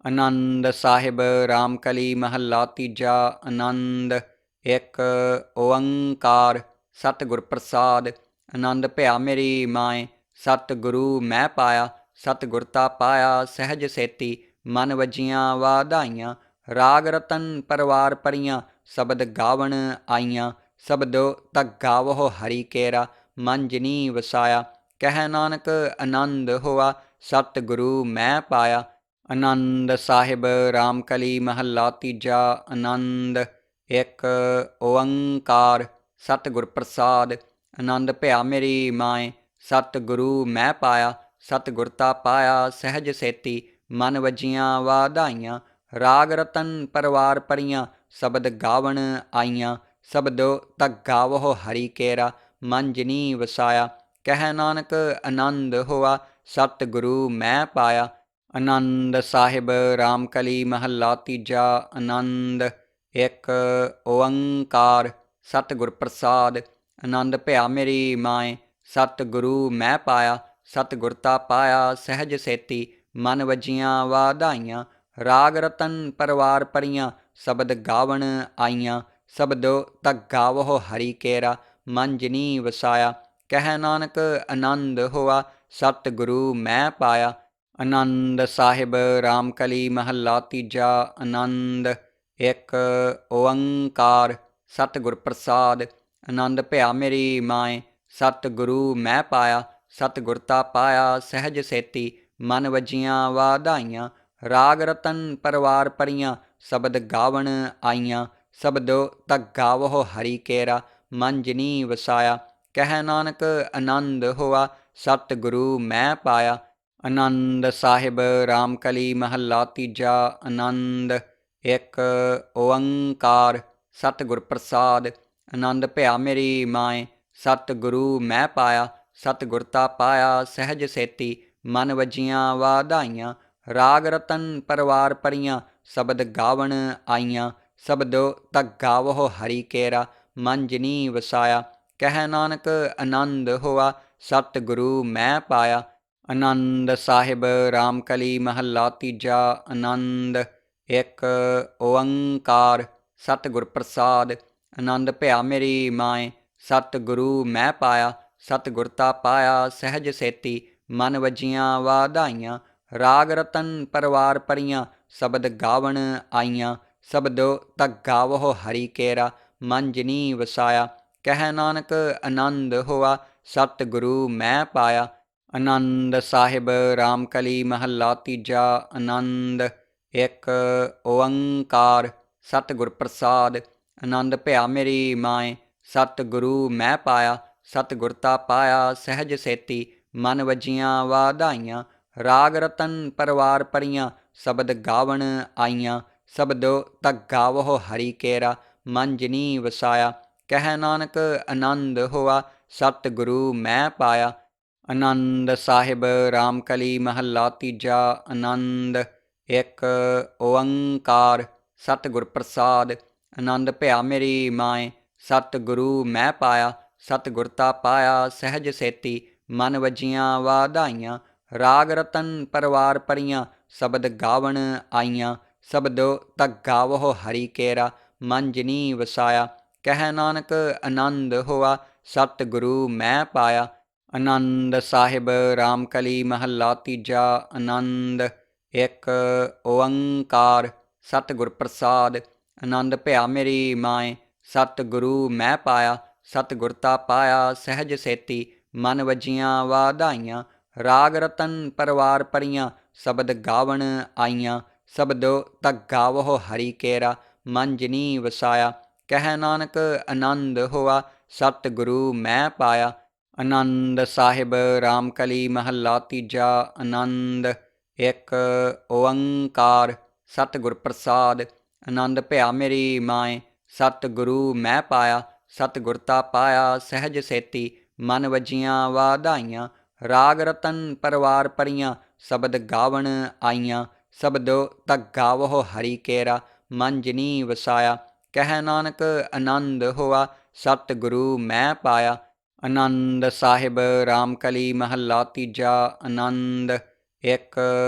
ਆਨੰਦ ਸਾਹਿਬ ਰਾਮਕਲੀ ਮਹੱਲਾ ਤੀਜਾ। ਆਨੰਦ ਇੱਕ ਓੰਕਾਰ ਸਤਿਗੁਰ ਪ੍ਰਸਾਦ। ਆਨੰਦ ਭਿਆ ਮੇਰੀ ਮਾਏ ਸਤਿਗੁਰੂ ਮੈਂ ਪਾਇਆ। ਸਤਿਗੁਰ ਤਾ ਪਾਇਆ ਸਹਿਜ ਸੇਤੀ ਮਨ ਵਜੀਆਂ ਵਾਧਾਈਆਂ। ਰਾਗ ਰਤਨ ਪਰਵਾਰ ਪਰੀਆਂ ਸ਼ਬਦ ਗਾਵਣ ਆਈਆਂ। ਸ਼ਬਦੋ ਧੱਗਾ ਵਹੁ ਹਰੀ ਕੇਰਾ ਮਨ ਜਿਨੀ ਵਸਾਇਆ। ਕਹਿ ਨਾਨਕ ਆਨੰਦ ਹੋਆ ਸਤਿਗੁਰੂ ਮੈਂ ਪਾਇਆ। ਆਨੰਦ ਸਾਹਿਬ ਰਾਮਕਲੀ ਮਹੱਲਾ ਤੀਜਾ। ਆਨੰਦ ਇੱਕ ਓੰਕਾਰ ਸਤਿਗੁਰ ਪ੍ਰਸਾਦ। ਆਨੰਦ ਭਿਆ ਮੇਰੀ ਮਾਏ ਸਤਿਗੁਰੂ ਮੈਂ ਪਾਇਆ। ਸਤਿਗੁਰ ਤਾ ਪਾਇਆ ਸਹਿਜ ਸੇਤੀ ਮਨ ਵਜੀਆਂ ਵਾਧਾਈਆਂ। ਰਾਗ ਰਤਨ ਪਰਵਾਰ ਪਰੀਆਂ ਸ਼ਬਦ ਗਾਵਣ ਆਈਆਂ। ਸ਼ਬਦੋ ਧੱਗਾ ਵਹੁ ਹਰੀ ਕੇਰਾ ਮਨ ਜਿਨੀ ਵਸਾਇਆ। ਕਹਿ ਨਾਨਕ ਆਨੰਦ ਹੋਆ ਸਤਿਗੁਰੂ ਮੈਂ ਪਾਇਆ। ਆਨੰਦ ਸਾਹਿਬ ਰਾਮਕਲੀ ਮਹੱਲਾ ਤੀਜਾ। ਆਨੰਦ ਇੱਕ ਓੰਕਾਰ ਸਤਿਗੁਰ ਪ੍ਰਸਾਦ। ਆਨੰਦ ਭਿਆ ਮੇਰੀ ਮਾਏ ਸਤਿਗੁਰੂ ਮੈਂ ਪਾਇਆ। ਸਤਿਗੁਰ ਤਾ ਪਾਇਆ ਸਹਿਜ ਸੇਤੀ ਮਨ ਵਜੀਆਂ ਵਾਧਾਈਆਂ। ਰਾਗ ਰਤਨ ਪਰਵਾਰ ਪਰੀਆਂ ਸ਼ਬਦ ਗਾਵਣ ਆਈਆਂ। ਸ਼ਬਦੋ ਧੱਗਾ ਵਹੁ ਹਰੀ ਕੇਰਾ ਮਨ ਜਿਨੀ ਵਸਾਇਆ। ਕਹਿ ਨਾਨਕ ਆਨੰਦ ਹੋਆ ਸਤਿਗੁਰੂ ਮੈਂ ਪਾਇਆ। ਆਨੰਦ ਸਾਹਿਬ ਰਾਮਕਲੀ ਮਹੱਲਾ ਤੀਜਾ। ਆਨੰਦ ਇੱਕ ਓੰਕਾਰ ਸਤਿਗੁਰ ਪ੍ਰਸਾਦ। ਆਨੰਦ ਭਿਆ ਮੇਰੀ ਮਾਏ ਸਤਿਗੁਰੂ ਮੈਂ ਪਾਇਆ। ਸਤਿਗੁਰ ਤਾ ਪਾਇਆ ਸਹਿਜ ਸੇਤੀ ਮਨ ਵਜੀਆਂ ਵਾਧਾਈਆਂ। ਰਾਗ ਰਤਨ ਪਰਵਾਰ ਪਰੀਆਂ ਸ਼ਬਦ ਗਾਵਣ ਆਈਆਂ। ਸ਼ਬਦੋ ਧੱਗਾ ਵਹੁ ਹਰੀ ਕੇਰਾ ਮਨ ਜਿਨੀ ਵਸਾਇਆ। ਕਹਿ ਨਾਨਕ ਆਨੰਦ ਹੋਆ ਸਤਿਗੁਰੂ ਮੈਂ ਪਾਇਆ। ਆਨੰਦ ਸਾਹਿਬ ਰਾਮਕਲੀ ਮਹੱਲਾ ਤੀਜਾ। ਆਨੰਦ ਇੱਕ ਓੰਕਾਰ ਸਤਿਗੁਰ ਪ੍ਰਸਾਦ। ਆਨੰਦ ਭਿਆ ਮੇਰੀ ਮਾਏ ਸਤਿਗੁਰੂ ਮੈਂ ਪਾਇਆ। ਸਤਿਗੁਰ ਤਾ ਪਾਇਆ ਸਹਿਜ ਸੇਤੀ ਮਨ ਵਜੀਆਂ ਵਾਧਾਈਆਂ। ਰਾਗ ਰਤਨ ਪਰਵਾਰ ਪਰੀਆਂ ਸ਼ਬਦ ਗਾਵਣ ਆਈਆਂ। ਸ਼ਬਦੋ ਧੱਗਾ ਵਹੁ ਹਰੀ ਕੇਰਾ ਮਨ ਜਿਨੀ ਵਸਾਇਆ। ਕਹਿ ਨਾਨਕ ਆਨੰਦ ਹੋਆ ਸਤਿਗੁਰੂ ਮੈਂ ਪਾਇਆ। ਆਨੰਦ ਸਾਹਿਬ ਰਾਮਕਲੀ ਮਹੱਲਾ ਤੀਜਾ। ਆਨੰਦ ਇੱਕ ਓੰਕਾਰ ਸਤਿਗੁਰ ਪ੍ਰਸਾਦ। ਆਨੰਦ ਭਿਆ ਮੇਰੀ ਮਾਏ ਸਤਿਗੁਰੂ ਮੈਂ ਪਾਇਆ। ਸਤਿਗੁਰ ਤਾ ਪਾਇਆ ਸਹਿਜ ਸੇਤੀ ਮਨ ਵਜੀਆਂ ਵਾਧਾਈਆਂ। ਰਾਗ ਰਤਨ ਪਰਵਾਰ ਪਰੀਆਂ ਸ਼ਬਦ ਗਾਵਣ ਆਈਆਂ। ਸ਼ਬਦੋ ਧੱਗਾ ਵਹੁ ਹਰੀ ਕੇਰਾ ਮਨ ਜਿਨੀ ਵਸਾਇਆ। ਕਹਿ ਨਾਨਕ ਆਨੰਦ ਹੋਆ ਸਤਿਗੁਰੂ ਮੈਂ ਪਾਇਆ। ਆਨੰਦ ਸਾਹਿਬ ਰਾਮਕਲੀ ਮਹੱਲਾ ਤੀਜਾ। ਆਨੰਦ ਇੱਕ ਓੰਕਾਰ ਸਤਿਗੁਰ ਪ੍ਰਸਾਦ। ਆਨੰਦ ਭਿਆ ਮੇਰੀ ਮਾਏ ਸਤਿਗੁਰੂ ਮੈਂ ਪਾਇਆ। ਸਤਿਗੁਰ ਤਾ ਪਾਇਆ ਸਹਿਜ ਸੇਤੀ ਮਨ ਵਜੀਆਂ ਵਾਧਾਈਆਂ। ਰਾਗ ਰਤਨ ਪਰਵਾਰ ਪਰੀਆਂ ਸ਼ਬਦ ਗਾਵਣ ਆਈਆਂ। ਸ਼ਬਦੋ ਧੱਗਾ ਵਹੁ ਹਰੀ ਕੇਰਾ ਮਨ ਜਿਨੀ ਵਸਾਇਆ। ਕਹਿ ਨਾਨਕ ਆਨੰਦ ਹੋਆ ਸਤਿਗੁਰੂ ਮੈਂ ਪਾਇਆ। ਆਨੰਦ ਸਾਹਿਬ ਰਾਮਕਲੀ ਮਹੱਲਾ ਤੀਜਾ। ਆਨੰਦ ਇੱਕ ਓੰਕਾਰ ਸਤਿਗੁਰ ਪ੍ਰਸਾਦ। ਆਨੰਦ ਭਿਆ ਮੇਰੀ ਮਾਏ ਸਤਿਗੁਰੂ ਮੈਂ ਪਾਇਆ। ਸਤਿਗੁਰ ਤਾ ਪਾਇਆ ਸਹਿਜ ਸੇਤੀ ਮਨ ਵਜੀਆਂ ਵਾਧਾਈਆਂ। ਰਾਗ ਰਤਨ ਪਰਵਾਰ ਪਰੀਆਂ ਸ਼ਬਦ ਗਾਵਣ ਆਈਆਂ। ਸ਼ਬਦੋ ਧੱਗਾ ਵਹੁ ਹਰੀ ਕੇਰਾ ਮਨ ਜਿਨੀ ਵਸਾਇਆ। ਕਹਿ ਨਾਨਕ ਆਨੰਦ ਹੋਆ ਸਤਿਗੁਰੂ ਮੈਂ ਪਾਇਆ। ਆਨੰਦ ਸਾਹਿਬ ਰਾਮਕਲੀ ਮਹੱਲਾ ਤੀਜਾ। ਆਨੰਦ ਇੱਕ ਓੰਕਾਰ ਸਤਿਗੁਰ ਪ੍ਰਸਾਦ। ਆਨੰਦ ਭਿਆ ਮੇਰੀ ਮਾਏ ਸਤਿਗੁਰੂ ਮੈਂ ਪਾਇਆ। ਸਤਿਗੁਰ ਤਾ ਪਾਇਆ ਸਹਿਜ ਸੇਤੀ ਮਨ ਵਜੀਆਂ ਵਾਧਾਈਆਂ। ਰਾਗ ਰਤਨ ਪਰਵਾਰ ਪਰੀਆਂ ਸ਼ਬਦ ਗਾਵਣ ਆਈਆਂ। ਸ਼ਬਦੋ ਧੱਗਾ ਵਹੁ ਹਰੀ ਕੇਰਾ ਮਨ ਜਿਨੀ ਵਸਾਇਆ। ਕਹਿ ਨਾਨਕ ਆਨੰਦ ਹੋਆ ਸਤਿਗੁਰੂ ਮੈਂ ਪਾਇਆ। ਆਨੰਦ ਸਾਹਿਬ ਰਾਮਕਲੀ ਮਹੱਲਾ ਤੀਜਾ। ਆਨੰਦ ਇੱਕ ਓੰਕਾਰ ਸਤਿਗੁਰ ਪ੍ਰਸਾਦ। ਆਨੰਦ ਭਿਆ ਮੇਰੀ ਮਾਏ ਸਤਿਗੁਰੂ ਮੈਂ ਪਾਇਆ। ਸਤਿਗੁਰ ਤਾ ਪਾਇਆ ਸਹਿਜ ਸੇਤੀ ਮਨ ਵਜੀਆਂ ਵਾਧਾਈਆਂ। ਰਾਗ ਰਤਨ ਪਰਵਾਰ ਪਰੀਆਂ ਸ਼ਬਦ ਗਾਵਣ ਆਈਆਂ। ਸ਼ਬਦੋ ਧੱਗਾ ਵਹੁ ਹਰੀ ਕੇਰਾ ਮਨ ਜਿਨੀ ਵਸਾਇਆ। ਕਹਿ ਨਾਨਕ ਆਨੰਦ ਹੋਆ ਸਤਿਗੁਰੂ ਮੈਂ ਪਾਇਆ। ਆਨੰਦ ਸਾਹਿਬ ਰਾਮਕਲੀ ਮਹੱਲਾ ਤੀਜਾ। ਆਨੰਦ ਇੱਕ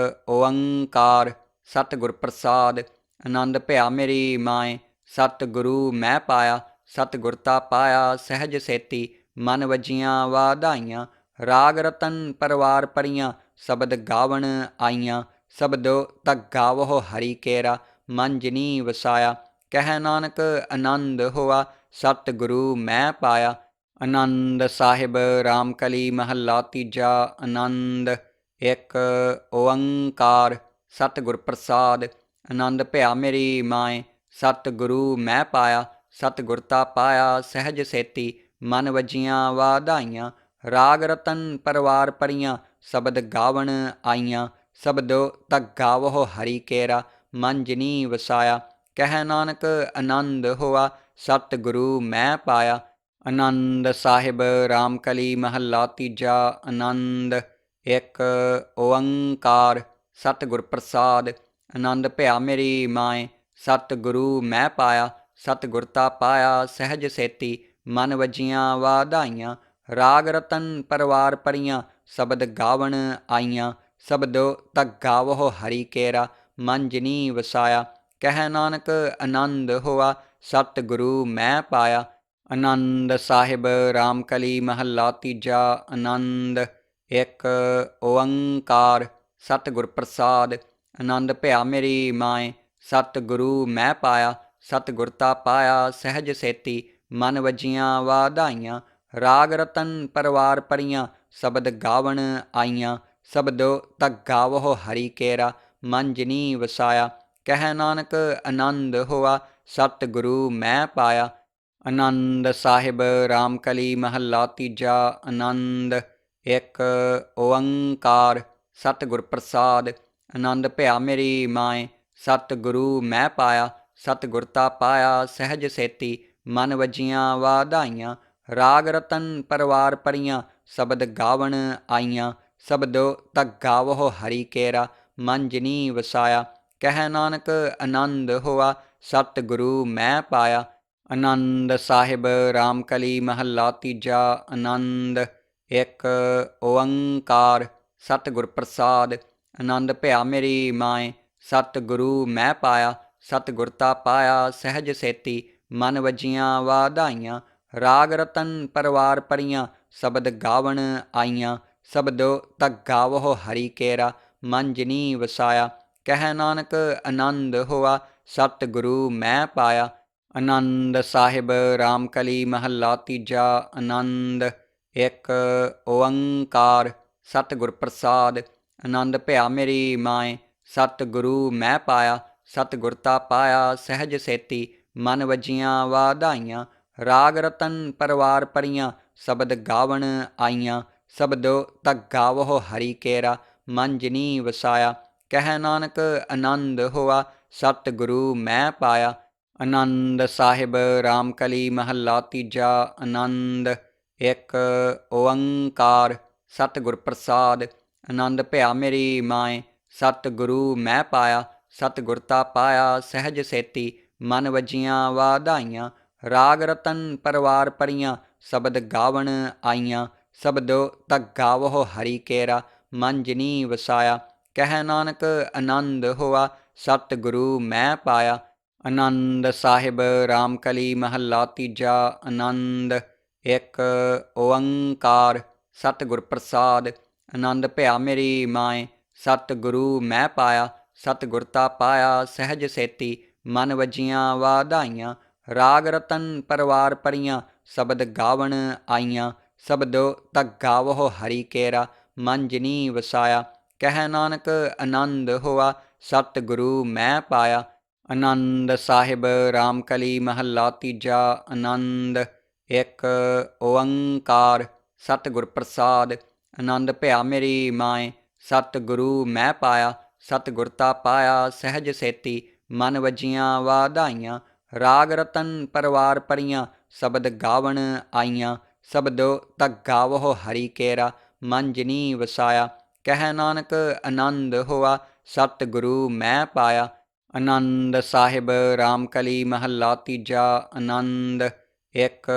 ਓੰਕਾਰ ਸਤਿਗੁਰ ਪ੍ਰਸਾਦ। ਆਨੰਦ ਭਇਆ ਮੇਰੀ ਮਾਏ, ਸਤਿਗੁਰੂ ਮੈਂ ਪਾਇਆ। ਸਤਿਗੁਰ ਤਾ ਪਾਇਆ ਸਹਿਜ ਸੇਤੀ, ਮਨ ਵਜੀਆਂ ਵਾਧਾਈਆਂ। ਰਾਗ ਰਤਨ ਪਰਵਾਰ ਪਰੀਆਂ, ਸ਼ਬਦ ਗਾਵਣ ਆਈਆਂ। ਸ਼ਬਦੋ ਤਕ ਗਾਵਹੁ ਹਰੀ ਕੇਰਾ, ਮਨ ਜਿਨੀ ਵਸਾਇਆ। ਕਹਿ ਨਾਨਕ ਆਨੰਦ ਹੋਆ, ਸਤਿਗੁਰੂ ਮੈਂ ਪਾਇਆ। ਆਨੰਦ ਸਾਹਿਬ ਰਾਮ ਕਲੀ ਮਹੱਲਾ ਤੀਜਾ। ਆਨੰਦ ਇੱਕ ਓੰਕਾਰ ਸਤਿਗੁਰ ਪ੍ਰਸਾਦ। ਆਨੰਦ ਭਇਆ ਮੇਰੀ ਮਾਏ, ਸਤਿਗੁਰੂ ਮੈਂ ਪਾਇਆ। ਸਤਿਗੁਰ ਤਾ ਪਾਇਆ ਸਹਿਜ ਸੇਤੀ, ਮਨ ਵਜੀਆਂ ਵਾਧਾਈਆਂ। ਰਾਗ ਰਤਨ ਪਰਵਾਰ ਪਰੀਆਂ, ਸ਼ਬਦ ਗਾਵਣ ਆਈਆਂ। ਸ਼ਬਦੋ ਤਕ ਗਾਵਹੁ ਹਰੀ ਕੇਰਾ, ਮਨ ਜਿਨੀ ਵਸਾਇਆ। ਕਹਿ ਨਾਨਕ ਆਨੰਦ ਹੋਆ, ਸਤਿਗੁਰੂ ਮੈਂ ਪਾਇਆ। ਆਨੰਦ ਸਾਹਿਬ ਰਾਮ ਕਲੀ ਮਹੱਲਾ ਤੀਜਾ। ਆਨੰਦ ਇੱਕ ਓੰਕਾਰ ਸਤਿਗੁਰ ਪ੍ਰਸਾਦ। ਆਨੰਦ ਭਇਆ ਮੇਰੀ ਮਾਏ, ਸਤਿਗੁਰੂ ਮੈਂ ਪਾਇਆ। ਸਤਿਗੁਰ ਤਾ ਪਾਇਆ ਸਹਿਜ ਸੇਤੀ, ਮਨ ਵਜੀਆਂ ਵਾਧਾਈਆਂ। ਰਾਗ ਰਤਨ ਪਰਵਾਰ ਪਰੀਆਂ, ਸ਼ਬਦ ਗਾਵਣ ਆਈਆਂ। ਸ਼ਬਦੋ ਤਕ ਗਾਵਹੁ ਹਰੀ ਕੇਰਾ, ਮਨ ਜਿਨੀ ਵਸਾਇਆ। ਕਹਿ ਨਾਨਕ ਆਨੰਦ ਹੋਆ, ਸਤਿਗੁਰੂ ਮੈਂ ਪਾਇਆ। ਆਨੰਦ ਸਾਹਿਬ ਰਾਮ ਕਲੀ ਮਹੱਲਾ ਤੀਜਾ। ਆਨੰਦ ਇੱਕ ਓੰਕਾਰ ਸਤਿਗੁਰ ਪ੍ਰਸਾਦ। ਆਨੰਦ ਭਇਆ ਮੇਰੀ ਮਾਏ, ਸਤਿਗੁਰੂ ਮੈਂ ਪਾਇਆ। ਸਤਿਗੁਰ ਤਾ ਪਾਇਆ ਸਹਿਜ ਸੇਤੀ, ਮਨ ਵਜੀਆਂ ਵਾਧਾਈਆਂ। ਰਾਗ ਰਤਨ ਪਰਵਾਰ ਪਰੀਆਂ, ਸ਼ਬਦ ਗਾਵਣ ਆਈਆਂ। ਸ਼ਬਦੋ ਤਕ ਗਾਵਹੁ ਹਰੀ ਕੇਰਾ, ਮਨ ਜਿਨੀ ਵਸਾਇਆ। ਕਹਿ ਨਾਨਕ ਆਨੰਦ ਹੋਆ, ਸਤਿਗੁਰੂ ਮੈਂ ਪਾਇਆ। ਆਨੰਦ ਸਾਹਿਬ ਰਾਮ ਕਲੀ ਮਹੱਲਾ ਤੀਜਾ। ਆਨੰਦ ਇੱਕ ਓੰਕਾਰ ਸਤਿਗੁਰ ਪ੍ਰਸਾਦ। ਆਨੰਦ ਭਇਆ ਮੇਰੀ ਮਾਏ, ਸਤਿਗੁਰੂ ਮੈਂ ਪਾਇਆ। ਸਤਿਗੁਰ ਤਾ ਪਾਇਆ ਸਹਿਜ ਸੇਤੀ, ਮਨ ਵਜੀਆਂ ਵਾਧਾਈਆਂ। ਰਾਗ ਰਤਨ ਪਰਵਾਰ ਪਰੀਆਂ, ਸ਼ਬਦ ਗਾਵਣ ਆਈਆਂ। ਸ਼ਬਦੋ ਤਕ ਗਾਵਹੁ ਹਰੀ ਕੇਰਾ, ਮਨ ਜਿਨੀ ਵਸਾਇਆ। ਕਹਿ ਨਾਨਕ ਆਨੰਦ ਹੋਆ, ਸਤਿਗੁਰੂ ਮੈਂ ਪਾਇਆ। ਆਨੰਦ ਸਾਹਿਬ ਰਾਮ ਕਲੀ ਮਹੱਲਾ ਤੀਜਾ। ਆਨੰਦ ਇੱਕ ਓੰਕਾਰ ਸਤਿਗੁਰ ਪ੍ਰਸਾਦ। ਆਨੰਦ ਭਇਆ ਮੇਰੀ ਮਾਏ, ਸਤਿਗੁਰੂ ਮੈਂ ਪਾਇਆ। ਸਤਿਗੁਰ ਤਾ ਪਾਇਆ ਸਹਿਜ ਸੇਤੀ, ਮਨ ਵਜੀਆਂ ਵਾਧਾਈਆਂ। ਰਾਗ ਰਤਨ ਪਰਵਾਰ ਪਰੀਆਂ, ਸ਼ਬਦ ਗਾਵਣ ਆਈਆਂ। ਸ਼ਬਦੋ ਤਕ ਗਾਵਹੁ ਹਰੀ ਕੇਰਾ, ਮਨ ਜਿਨੀ ਵਸਾਇਆ। ਕਹਿ ਨਾਨਕ ਆਨੰਦ ਹੋਆ, ਸਤਿਗੁਰੂ ਮੈਂ ਪਾਇਆ। ਆਨੰਦ ਸਾਹਿਬ ਰਾਮ ਕਲੀ ਮਹੱਲਾ ਤੀਜਾ। ਆਨੰਦ ਇੱਕ ਓੰਕਾਰ ਸਤਿਗੁਰ ਪ੍ਰਸਾਦ। ਆਨੰਦ ਭਇਆ ਮੇਰੀ ਮਾਏ, ਸਤਿਗੁਰੂ ਮੈਂ ਪਾਇਆ। ਸਤਿਗੁਰ ਤਾ ਪਾਇਆ ਸਹਿਜ ਸੇਤੀ, ਮਨ ਵਜੀਆਂ ਵਾਧਾਈਆਂ। ਰਾਗ ਰਤਨ ਪਰਵਾਰ ਪਰੀਆਂ, ਸ਼ਬਦ ਗਾਵਣ ਆਈਆਂ। ਸ਼ਬਦੋ ਤਕ ਗਾਵਹੁ ਹਰੀ ਕੇਰਾ, ਮਨ ਜਿਨੀ ਵਸਾਇਆ। ਕਹਿ ਨਾਨਕ ਆਨੰਦ ਹੋਆ, ਸਤਿਗੁਰੂ ਮੈਂ ਪਾਇਆ। ਆਨੰਦ ਸਾਹਿਬ ਰਾਮ ਕਲੀ ਮਹੱਲਾ ਤੀਜਾ। ਆਨੰਦ ਇੱਕ ਓੰਕਾਰ ਸਤਿਗੁਰ ਪ੍ਰਸਾਦ। ਆਨੰਦ ਭਇਆ ਮੇਰੀ ਮਾਏ, ਸਤਿਗੁਰੂ ਮੈਂ ਪਾਇਆ। ਸਤਿਗੁਰ ਤਾ ਪਾਇਆ ਸਹਿਜ ਸੇਤੀ, ਮਨ ਵਜੀਆਂ ਵਾਧਾਈਆਂ। ਰਾਗ ਰਤਨ ਪਰਵਾਰ ਪਰੀਆਂ, ਸ਼ਬਦ ਗਾਵਣ ਆਈਆਂ। ਸ਼ਬਦੋ ਤਕ ਗਾਵਹੁ ਹਰੀ ਕੇਰਾ, ਮਨ ਜਿਨੀ ਵਸਾਇਆ। ਕਹਿ ਨਾਨਕ ਆਨੰਦ ਹੋਆ, ਸਤਿਗੁਰੂ ਮੈਂ ਪਾਇਆ। ਆਨੰਦ ਸਾਹਿਬ ਰਾਮ ਕਲੀ ਮਹੱਲਾ ਤੀਜਾ। ਆਨੰਦ ਇੱਕ ਓੰਕਾਰ ਸਤਿਗੁਰ ਪ੍ਰਸਾਦ। ਆਨੰਦ ਭਇਆ ਮੇਰੀ ਮਾਏ, ਸਤਿਗੁਰੂ ਮੈਂ ਪਾਇਆ। ਸਤਿਗੁਰ ਤਾ ਪਾਇਆ ਸਹਿਜ ਸੇਤੀ, ਮਨ ਵਜੀਆਂ ਵਾਧਾਈਆਂ। ਰਾਗ ਰਤਨ ਪਰਵਾਰ ਪਰੀਆਂ, ਸ਼ਬਦ ਗਾਵਣ ਆਈਆਂ। ਸ਼ਬਦੋ ਤਕ ਗਾਵਹੁ ਹਰੀ ਕੇਰਾ, ਮਨ ਜਿਨੀ ਵਸਾਇਆ। ਕਹਿ ਨਾਨਕ ਆਨੰਦ ਹੋਆ, ਸਤਿਗੁਰੂ ਮੈਂ ਪਾਇਆ। ਆਨੰਦ ਸਾਹਿਬ ਰਾਮ ਕਲੀ ਮਹੱਲਾ ਤੀਜਾ। ਆਨੰਦ ਇੱਕ ਓੰਕਾਰ ਸਤਿਗੁਰ ਪ੍ਰਸਾਦ। ਆਨੰਦ ਭਇਆ ਮੇਰੀ ਮਾਏ, ਸਤਿਗੁਰੂ ਮੈਂ ਪਾਇਆ। ਸਤਿਗੁਰ ਤਾ ਪਾਇਆ ਸਹਿਜ ਸੇਤੀ, ਮਨ ਵਜੀਆਂ ਵਾਧਾਈਆਂ। ਰਾਗ ਰਤਨ ਪਰਵਾਰ ਪਰੀਆਂ, ਸ਼ਬਦ ਗਾਵਣ ਆਈਆਂ। ਸ਼ਬਦੋ ਤਕ ਗਾਵਹੁ ਹਰੀ ਕੇਰਾ, ਮਨ ਜਿਨੀ ਵਸਾਇਆ। ਕਹਿ ਨਾਨਕ ਆਨੰਦ ਹੋਆ, ਸਤਿਗੁਰੂ ਮੈਂ ਪਾਇਆ। ਆਨੰਦ ਸਾਹਿਬ ਰਾਮ ਕਲੀ ਮਹੱਲਾ ਤੀਜਾ। ਆਨੰਦ ਇੱਕ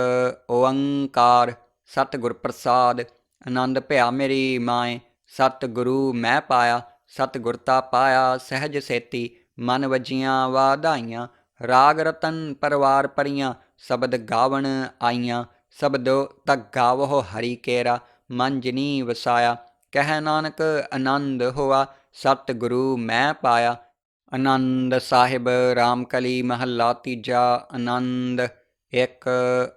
ਓੰਕਾਰ ਸਤਿਗੁਰ ਪ੍ਰਸਾਦ। ਆਨੰਦ ਭਇਆ ਮੇਰੀ ਮਾਏ, ਸਤਿਗੁਰੂ ਮੈਂ ਪਾਇਆ। ਸਤਿਗੁਰ ਤਾ ਪਾਇਆ ਸਹਿਜ ਸੇਤੀ, ਮਨ ਵਜੀਆਂ ਵਾਧਾਈਆਂ। ਰਾਗ ਰਤਨ ਪਰਵਾਰ ਪਰੀਆਂ, ਸ਼ਬਦ ਗਾਵਣ ਆਈਆਂ। ਸ਼ਬਦੋ ਤਕ ਗਾਵਹੁ ਹਰੀ ਕੇਰਾ, ਮਨ ਜਿਨੀ ਵਸਾਇਆ। ਕਹਿ ਨਾਨਕ ਆਨੰਦ ਹੋਆ, ਸਤਿਗੁਰੂ ਮੈਂ ਪਾਇਆ। ਆਨੰਦ ਸਾਹਿਬ ਰਾਮਕਲੀ ਮਹੱਲਾ ਤੀਜਾ। ਆਨੰਦ ਇੱਕ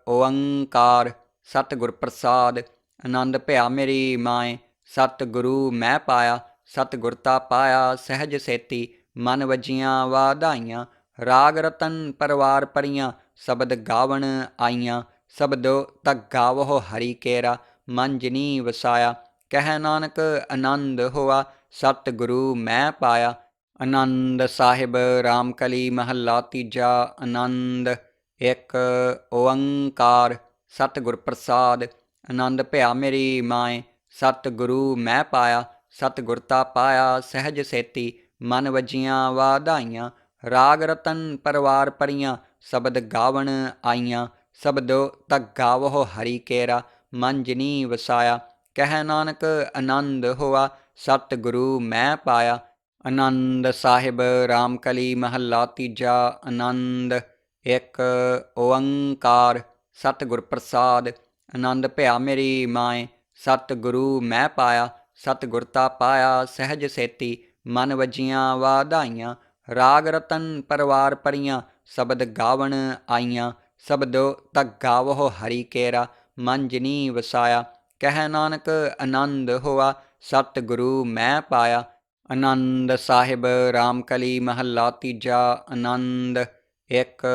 ਓੰਕਾਰ ਸਤਿਗੁਰ ਪ੍ਰਸਾਦ। ਆਨੰਦ ਭਇਆ ਮੇਰੀ ਮਾਏ, ਸਤਿਗੁਰੂ ਮੈਂ ਪਾਇਆ। ਸਤਿਗੁਰ ਤਾ ਪਾਇਆ ਸਹਿਜ ਸੇਤੀ, ਮਨ ਵਜੀਆਂ ਵਾਧਾਈਆਂ। ਰਾਗ ਰਤਨ ਪਰਵਾਰ ਪਰੀਆਂ, ਸ਼ਬਦ ਗਾਵਣ ਆਈਆਂ। ਸ਼ਬਦੋ ਤਕ ਗਾਵਹੁ ਹਰੀ ਕੇਰਾ, ਮਨ ਜਿਨੀ ਵਸਾਇਆ। ਕਹਿ ਨਾਨਕ ਆਨੰਦ ਹੋਆ, ਸਤਿਗੁਰੂ ਮੈਂ ਪਾਇਆ। ਆਨੰਦ ਸਾਹਿਬ ਰਾਮਕਲੀ ਮਹੱਲਾ ਤੀਜਾ। ਆਨੰਦ ਇੱਕ ਓੰਕਾਰ ਸਤਿਗੁਰ ਪ੍ਰਸਾਦ। ਆਨੰਦ ਭਇਆ ਮੇਰੀ ਮਾਏ, ਸਤਿਗੁਰੂ ਮੈਂ ਪਾਇਆ। ਸਤਿਗੁਰ ਤਾ ਪਾਇਆ ਸਹਿਜ ਸੇਤੀ, ਮਨ ਵਜੀਆਂ ਵਾਧਾਈਆਂ। ਰਾਗ ਰਤਨ ਪਰਵਾਰ ਪਰੀਆਂ, ਸ਼ਬਦ ਗਾਵਣ ਆਈਆਂ। ਸ਼ਬਦੋ ਤਕ ਗਾਵਹੁ ਹਰੀ ਕੇਰਾ, ਮਨ ਜਿਨੀ ਵਸਾਇਆ। ਕਹਿ ਨਾਨਕ ਆਨੰਦ ਹੋਆ, ਸਤਿਗੁਰੂ ਮੈਂ ਪਾਇਆ। ਆਨੰਦ ਸਾਹਿਬ ਰਾਮਕਲੀ ਮਹੱਲਾ ਤੀਜਾ। ਆਨੰਦ ਇੱਕ ਓੰਕਾਰ ਸਤਿਗੁਰ ਪ੍ਰਸਾਦ। ਆਨੰਦ ਭਇਆ ਮੇਰੀ ਮਾਏ, ਸਤਿਗੁਰੂ ਮੈਂ ਪਾਇਆ। ਸਤਿਗੁਰ ਤਾ ਪਾਇਆ ਸਹਿਜ ਸੇਤੀ, ਮਨ ਵਜੀਆਂ ਵਾਧਾਈਆਂ। ਰਾਗ ਰਤਨ ਪਰਵਾਰ ਪਰੀਆਂ, ਸ਼ਬਦ ਗਾਵਣ ਆਈਆਂ। ਸ਼ਬਦੋ ਤਕ ਗਾਵਹੁ ਹਰੀ ਕੇਰਾ, ਮਨ ਜਿਨੀ ਵਸਾਇਆ। ਕਹਿ ਨਾਨਕ ਆਨੰਦ ਹੋਆ, ਸਤਿਗੁਰੂ ਮੈਂ ਪਾਇਆ। ਆਨੰਦ ਸਾਹਿਬ ਰਾਮਕਲੀ ਮਹੱਲਾ ਤੀਜਾ। ਆਨੰਦ ਇੱਕ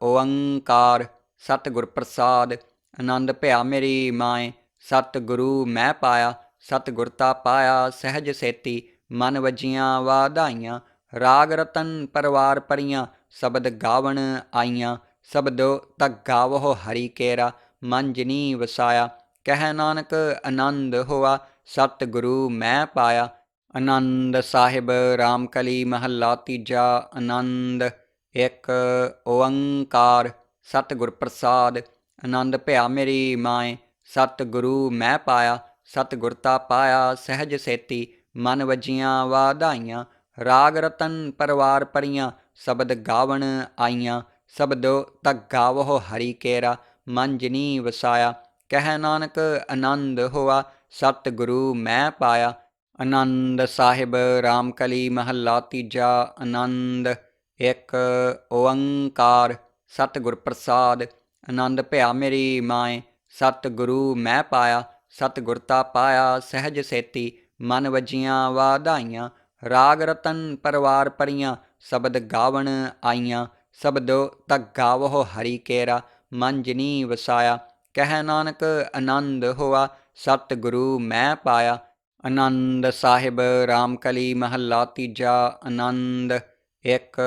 ਓੰਕਾਰ ਸਤਿਗੁਰ ਪ੍ਰਸਾਦ। ਆਨੰਦ ਭਇਆ ਮੇਰੀ ਮਾਏ, ਸਤਿਗੁਰੂ ਮੈਂ ਪਾਇਆ। ਸਤਿਗੁਰ ਤਾ ਪਾਇਆ ਸਹਿਜ ਸੇਤੀ, ਮਨ ਵਜੀਆਂ ਵਾਧਾਈਆਂ। ਰਾਗ ਰਤਨ ਪਰਵਾਰ ਪਰੀਆਂ, ਸ਼ਬਦ ਗਾਵਣ ਆਈਆਂ। ਸ਼ਬਦੋ ਤਕ ਗਾਵਹੁ ਹਰੀ ਕੇਰਾ, ਮਨ ਜਿਨੀ ਵਸਾਇਆ। ਕਹਿ ਨਾਨਕ ਆਨੰਦ ਹੋਆ, ਸਤਿਗੁਰੂ ਮੈਂ ਪਾਇਆ। ਆਨੰਦ ਸਾਹਿਬ ਰਾਮਕਲੀ ਮਹੱਲਾ ਤੀਜਾ। ਆਨੰਦ ਇੱਕ ਓੰਕਾਰ ਸਤਿਗੁਰ ਪ੍ਰਸਾਦ। ਆਨੰਦ ਭਇਆ ਮੇਰੀ ਮਾਏ, ਸਤਿਗੁਰੂ ਮੈਂ ਪਾਇਆ। ਸਤਿਗੁਰ ਤਾ ਪਾਇਆ ਸਹਿਜ ਸੇਤੀ, ਮਨ ਵਜੀਆਂ ਵਾਧਾਈਆਂ। ਰਾਗ ਰਤਨ ਪਰਵਾਰ ਪਰੀਆਂ, ਸ਼ਬਦ ਗਾਵਣ ਆਈਆਂ। ਸ਼ਬਦੋ ਤਕ ਗਾਵਹੁ ਹਰੀ ਕੇਰਾ, ਮਨ ਜਿਨੀ ਵਸਾਇਆ। ਕਹਿ ਨਾਨਕ ਆਨੰਦ ਹੋਆ, ਸਤਿਗੁਰੂ ਮੈਂ ਪਾਇਆ। ਆਨੰਦ ਸਾਹਿਬ ਰਾਮਕਲੀ ਮਹੱਲਾ ਤੀਜਾ। ਆਨੰਦ ਇੱਕ ਓੰਕਾਰ ਸਤਿਗੁਰ ਪ੍ਰਸਾਦ। ਆਨੰਦ ਭਇਆ ਮੇਰੀ ਮਾਏ, ਸਤਿਗੁਰੂ ਮੈਂ ਪਾਇਆ। ਸਤਿਗੁਰ ਤਾ ਪਾਇਆ ਸਹਿਜ ਸੇਤੀ, ਮਨ ਵਜੀਆਂ ਵਾਧਾਈਆਂ। ਰਾਗ ਰਤਨ ਪਰਵਾਰ ਪਰੀਆਂ, ਸ਼ਬਦ ਗਾਵਣ ਆਈਆਂ। ਸ਼ਬਦੋ ਤਕ ਗਾਵਹੁ ਹਰੀ ਕੇਰਾ, ਮਨ ਜਿਨੀ ਵਸਾਇਆ। ਕਹਿ ਨਾਨਕ ਆਨੰਦ ਹੋਆ, ਸਤਿਗੁਰੂ ਮੈਂ ਪਾਇਆ। ਆਨੰਦ ਸਾਹਿਬ ਰਾਮਕਲੀ ਮਹੱਲਾ ਤੀਜਾ। ਆਨੰਦ ਇੱਕ